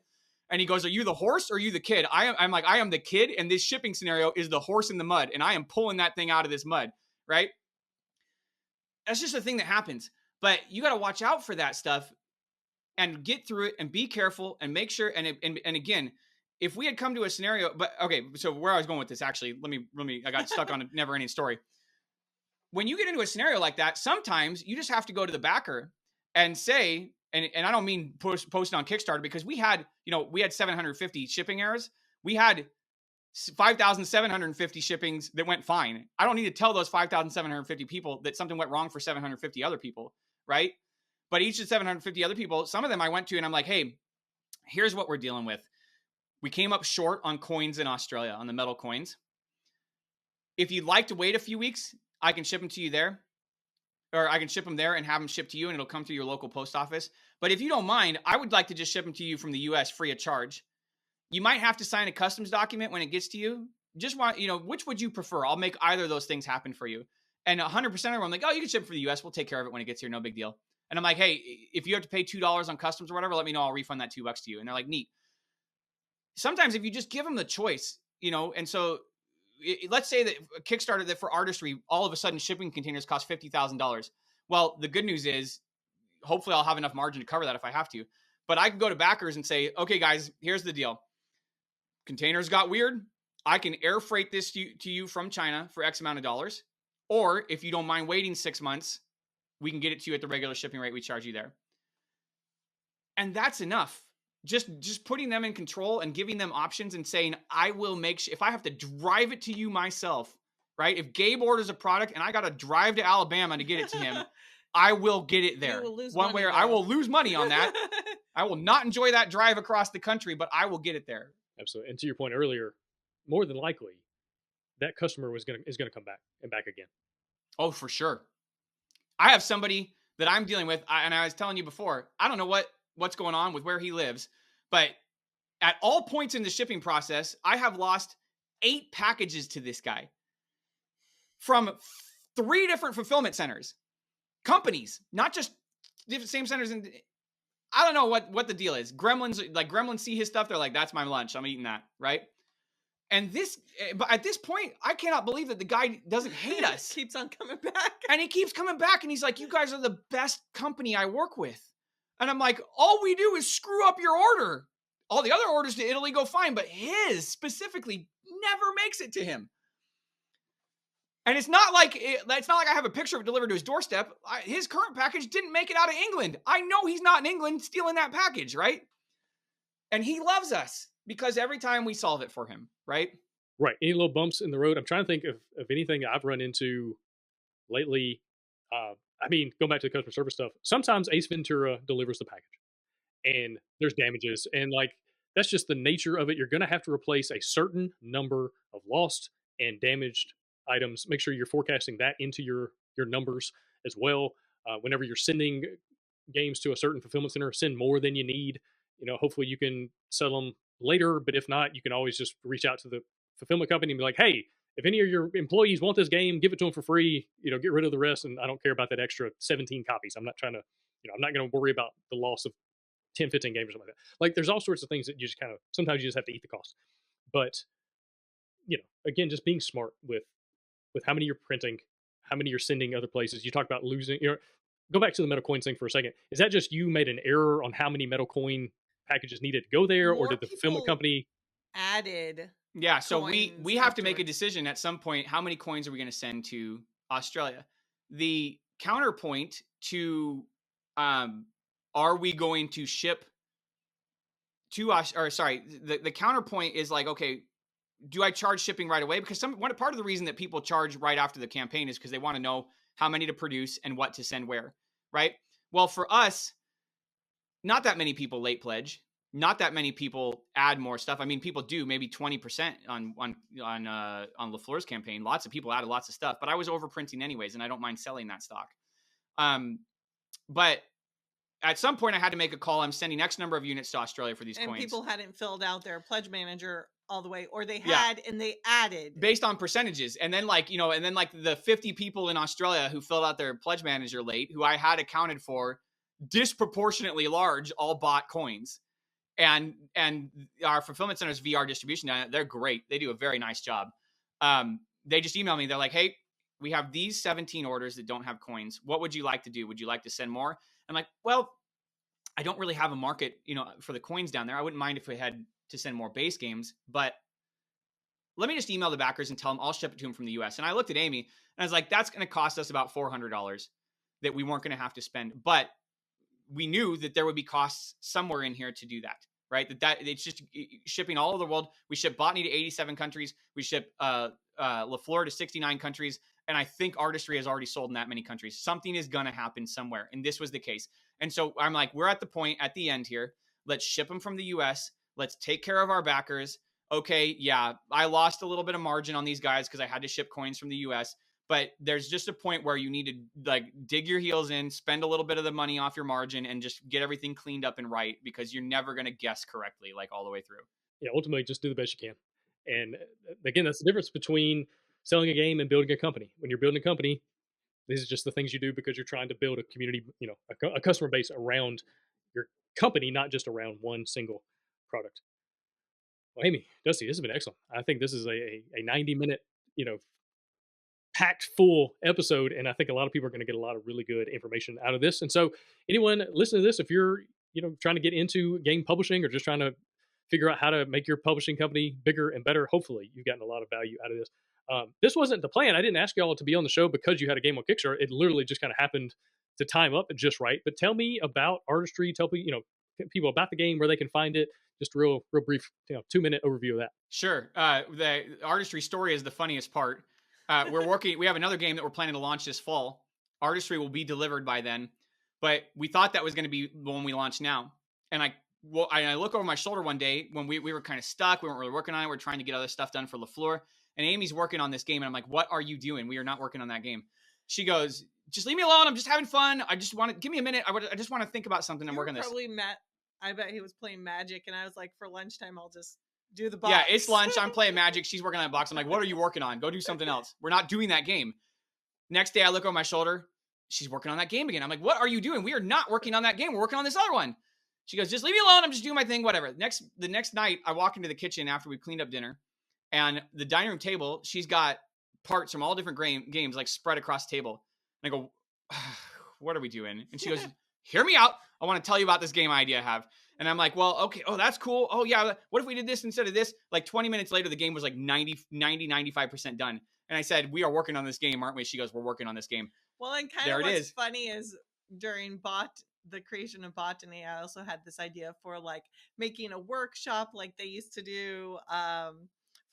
and he goes, are you the horse or are you the kid? I'm like, I am the kid, and this shipping scenario is the horse in the mud, and I am pulling that thing out of this mud, right? That's just a thing that happens. But you got to watch out for that stuff and get through it and be careful and make sure. And again, if we had come to a scenario, but okay, so where I was going with this, actually, let me, I got stuck on a Never Ending Story. When you get into a scenario like that, sometimes you just have to go to the backer and say, and I don't mean posting on Kickstarter, because we had 750 shipping errors. We had 5,750 shippings that went fine. I don't need to tell those 5,750 people that something went wrong for 750 other people, right? But each of the 750 other people, some of them I went to and I'm like, hey, here's what we're dealing with. We came up short on coins in Australia, on the metal coins. If you'd like to wait a few weeks, I can ship them to you there. Or I can ship them there and have them shipped to you, and it'll come through your local post office. But if you don't mind, I would like to just ship them to you from the US free of charge. You might have to sign a customs document when it gets to you. Just want, which would you prefer? I'll make either of those things happen for you. And 100% of them, I'm like, oh, you can ship for the US. We'll take care of it when it gets here. No big deal. And I'm like, hey, if you have to pay $2 on customs or whatever, let me know. I'll refund that $2 to you. And they're like, neat. Sometimes if you just give them the choice, and so let's say that Kickstarter, that for Artistry, all of a sudden shipping containers cost $50,000. Well, the good news is hopefully I'll have enough margin to cover that if I have to. But I can go to backers and say, okay, guys, here's the deal. Containers got weird. I can air freight this to you from China for X amount of dollars. Or if you don't mind waiting 6 months, we can get it to you at the regular shipping rate we charge you there. And that's enough. Just putting them in control and giving them options and saying, I will make sure, if I have to drive it to you myself, right? If Gabe orders a product and I got to drive to Alabama to get it to him, I will get it there. One way, I will lose money on that. I will not enjoy that drive across the country, but I will get it there. Absolutely. And to your point earlier, more than likely, that customer is going to come back and back again. Oh, for sure. I have somebody that I'm dealing with, and I was telling you before, I don't know what's going on with where he lives, but at all points in the shipping process, I have lost 8 packages to this guy from 3 different fulfillment centers, companies, not just different same centers. And I don't know what the deal is. Gremlins see his stuff. They're like, that's my lunch. I'm eating that. Right. And but at this point, I cannot believe that the guy doesn't hate us. Keeps on coming back. And he keeps coming back. And he's like, you guys are the best company I work with. And I'm like, all we do is screw up your order. All the other orders to Italy go fine, but his specifically never makes it to him. And it's not like I have a picture of it delivered to his doorstep. His current package didn't make it out of England. I know he's not in England stealing that package, right? And he loves us because every time we solve it for him, right? Right. Any little bumps in the road? I'm trying to think of anything I've run into lately. I mean, going back to the customer service stuff, sometimes Ace Ventura delivers the package and there's damages. And like, that's just the nature of it. You're going to have to replace a certain number of lost and damaged items. Make sure you're forecasting that into your numbers as well. Whenever you're sending games to a certain fulfillment center, send more than you need. Hopefully you can sell them later, but if not, you can always just reach out to the fulfillment company and be like, hey, if any of your employees want this game, give it to them for free. Get rid of the rest, and I don't care about that extra 17 copies. I'm not trying to, I'm not going to worry about the loss of 10, 15 games or something like that. Like, there's all sorts of things that you just kind of, sometimes you just have to eat the cost. But, again, just being smart with how many you're printing, how many you're sending other places. You talk about losing, go back to the metal coins thing for a second. Is that just you made an error on how many metal coin packages needed to go there, or More did the fulfillment company added? Yeah, so we have to make a afterwards. decision at some point. How many coins are we going to send to Australia? The counterpoint to, are we going to ship to us? Or sorry, the counterpoint is like, okay, do I charge shipping right away? Because part of the reason that people charge right after the campaign is because they want to know how many to produce and what to send where, right? Well, for us, not that many people late pledge. Not that many people add more stuff. I mean, people do maybe 20% on LaFleur's campaign. Lots of people added lots of stuff, but I was overprinting anyways, and I don't mind selling that stock. But at some point, I had to make a call. I'm sending X number of units to Australia for these And coins. people hadn't filled out their pledge manager all the way, or they had and they added based on percentages. And then the 50 people in Australia who filled out their pledge manager late, who I had accounted for, disproportionately large, all bought coins. And our fulfillment centers, VR distribution, they're great. They do a very nice job. They just emailed me. They're like, hey, we have these 17 orders that don't have coins. What would you like to do? Would you like to send more? I'm like, well, I don't really have a market, for the coins down there. I wouldn't mind if we had to send more base games, but let me just email the backers and tell them I'll ship it to them from the US. And I looked at Amy and I was like, that's going to cost us about $400 that we weren't going to have to spend. But we knew that there would be costs somewhere in here to do that, right? That it's just shipping all over the world. We ship Botany to 87 countries. We ship LaFleur to 69 countries. And I think Artistry has already sold in that many countries. Something is going to happen somewhere. And this was the case. And so I'm like, we're at the point at the end here. Let's ship them from the US. Let's take care of our backers. Okay, yeah, I lost a little bit of margin on these guys because I had to ship coins from the US. But there's just a point where you need to dig your heels in, spend a little bit of the money off your margin, and just get everything cleaned up and right, because you're never going to guess correctly all the way through. Yeah, ultimately just do the best you can. And again, that's the difference between selling a game and building a company. When you're building a company, these are just the things you do because you're trying to build a community, a customer base around your company, not just around one single product. Well, Amy, Dusty, this has been excellent. I think this is a 90-minute, packed full episode, and I think a lot of people are going to get a lot of really good information out of this. And so anyone listening to this, if you're trying to get into game publishing or just trying to figure out how to make your publishing company bigger and better, hopefully you've gotten a lot of value out of this. This wasn't the plan. I didn't ask y'all to be on the show because you had a game on Kickstarter. It literally just kind of happened to time up just right. But tell me about Artistry. Tell people about the game, where they can find it. Just a real brief 2-minute overview of that. Sure. The Artistry story is the funniest part. We have another game that we're planning to launch this fall. Artistry will be delivered by then, but we thought that was going to be the one we launch now. And I look over my shoulder one day when we were kind of stuck. We weren't really working on it. We're trying to get other stuff done for LaFleur. And Amy's working on this game. And I'm like, what are you doing? We are not working on that game. She goes, just leave me alone. I'm just having fun. I just want to give me a minute. I just want to think about something. I'm working on this. Probably I bet he was playing Magic, and I was like, for lunchtime, I'll just do the box. Yeah, it's lunch. I'm playing Magic. She's working on that box. I'm like, what are you working on? Go do something else. We're not doing that game. Next day, I look over my shoulder. She's working on that game again. I'm like, what are you doing? We are not working on that game. We're working on this other one. She goes, just leave me alone. I'm just doing my thing, whatever. The next night, I walk into the kitchen after we cleaned up dinner, and the dining room table, she's got parts from all different games spread across the table. And I go, what are we doing? And she goes, hear me out. I want to tell you about this game idea I have. And I'm like, well, okay. Oh, that's cool. Oh yeah. What if we did this instead of this? 20 minutes later, the game was 95% done. And I said, we are working on this game, aren't we? She goes, we're working on this game. Well, and kind of what's funny is during the creation of Botany, I also had this idea for making a workshop like they used to do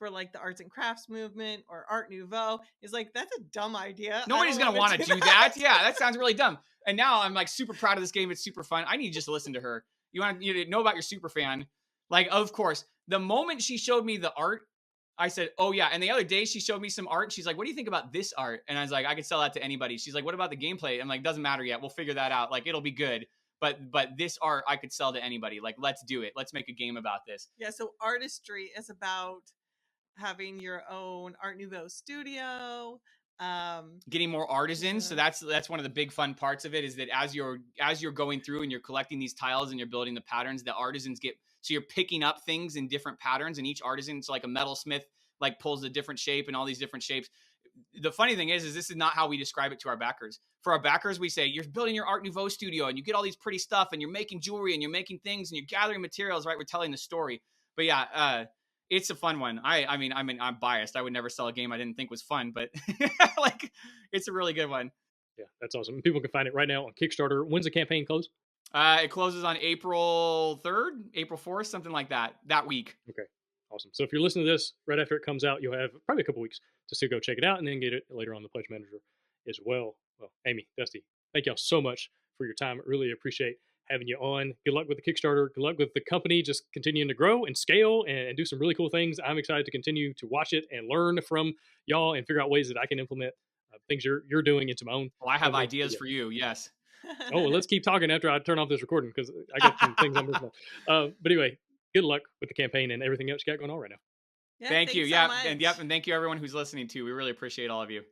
for like the arts and crafts movement or Art Nouveau. He's like, that's a dumb idea. Nobody's going to want to do that. Yeah, that sounds really dumb. And now I'm like super proud of this game. It's super fun. I need just to listen to her. You want to know about your super fan? Like, of course, the moment she showed me the art, I said, oh yeah. And the other day she showed me some art. She's like, what do you think about this art? And I was like, I could sell that to anybody. She's like, what about the gameplay? I'm like, doesn't matter yet. We'll figure that out. Like, it'll be good. But this art I could sell to anybody. Like, let's do it. Let's make a game about this. Yeah. So Artistry is about having your own Art Nouveau studio. Getting more artisans. So that's one of the big fun parts of it, is that as you're going through and you're collecting these tiles and you're building the patterns, the artisans so you're picking up things in different patterns, and each artisan, it's like a metalsmith, like pulls a different shape and all these different shapes. The funny thing is this is not how we describe it to our backers. For our backers, we say, you're building your Art Nouveau studio and you get all these pretty stuff and you're making jewelry and you're making things and you're gathering materials, right? We're telling the story. But yeah, it's a fun one. I mean, I'm biased. I would never sell a game I didn't think was fun, but like, it's a really good one. Yeah, that's awesome. People can find it right now on Kickstarter. When's the campaign close? It closes on April 3rd, April 4th, something like that week. Okay, awesome. So if you're listening to this right after it comes out, you'll have probably a couple weeks to still go check it out and then get it later on the Pledge Manager as well. Well, Amy, Dusty, thank y'all so much for your time. I really appreciate having you on. Good luck with the Kickstarter. Good luck with the company just continuing to grow and scale and do some really cool things. I'm excited to continue to watch it and learn from y'all and figure out ways that I can implement things you're doing into my own. Well, I have ideas for you. Yes. Oh, well, let's keep talking after I turn off this recording, because I got some things I'm working on. But anyway, good luck with the campaign and everything else you got going on right now. Yeah, thank you. So much. And thank you everyone who's listening too. We really appreciate all of you.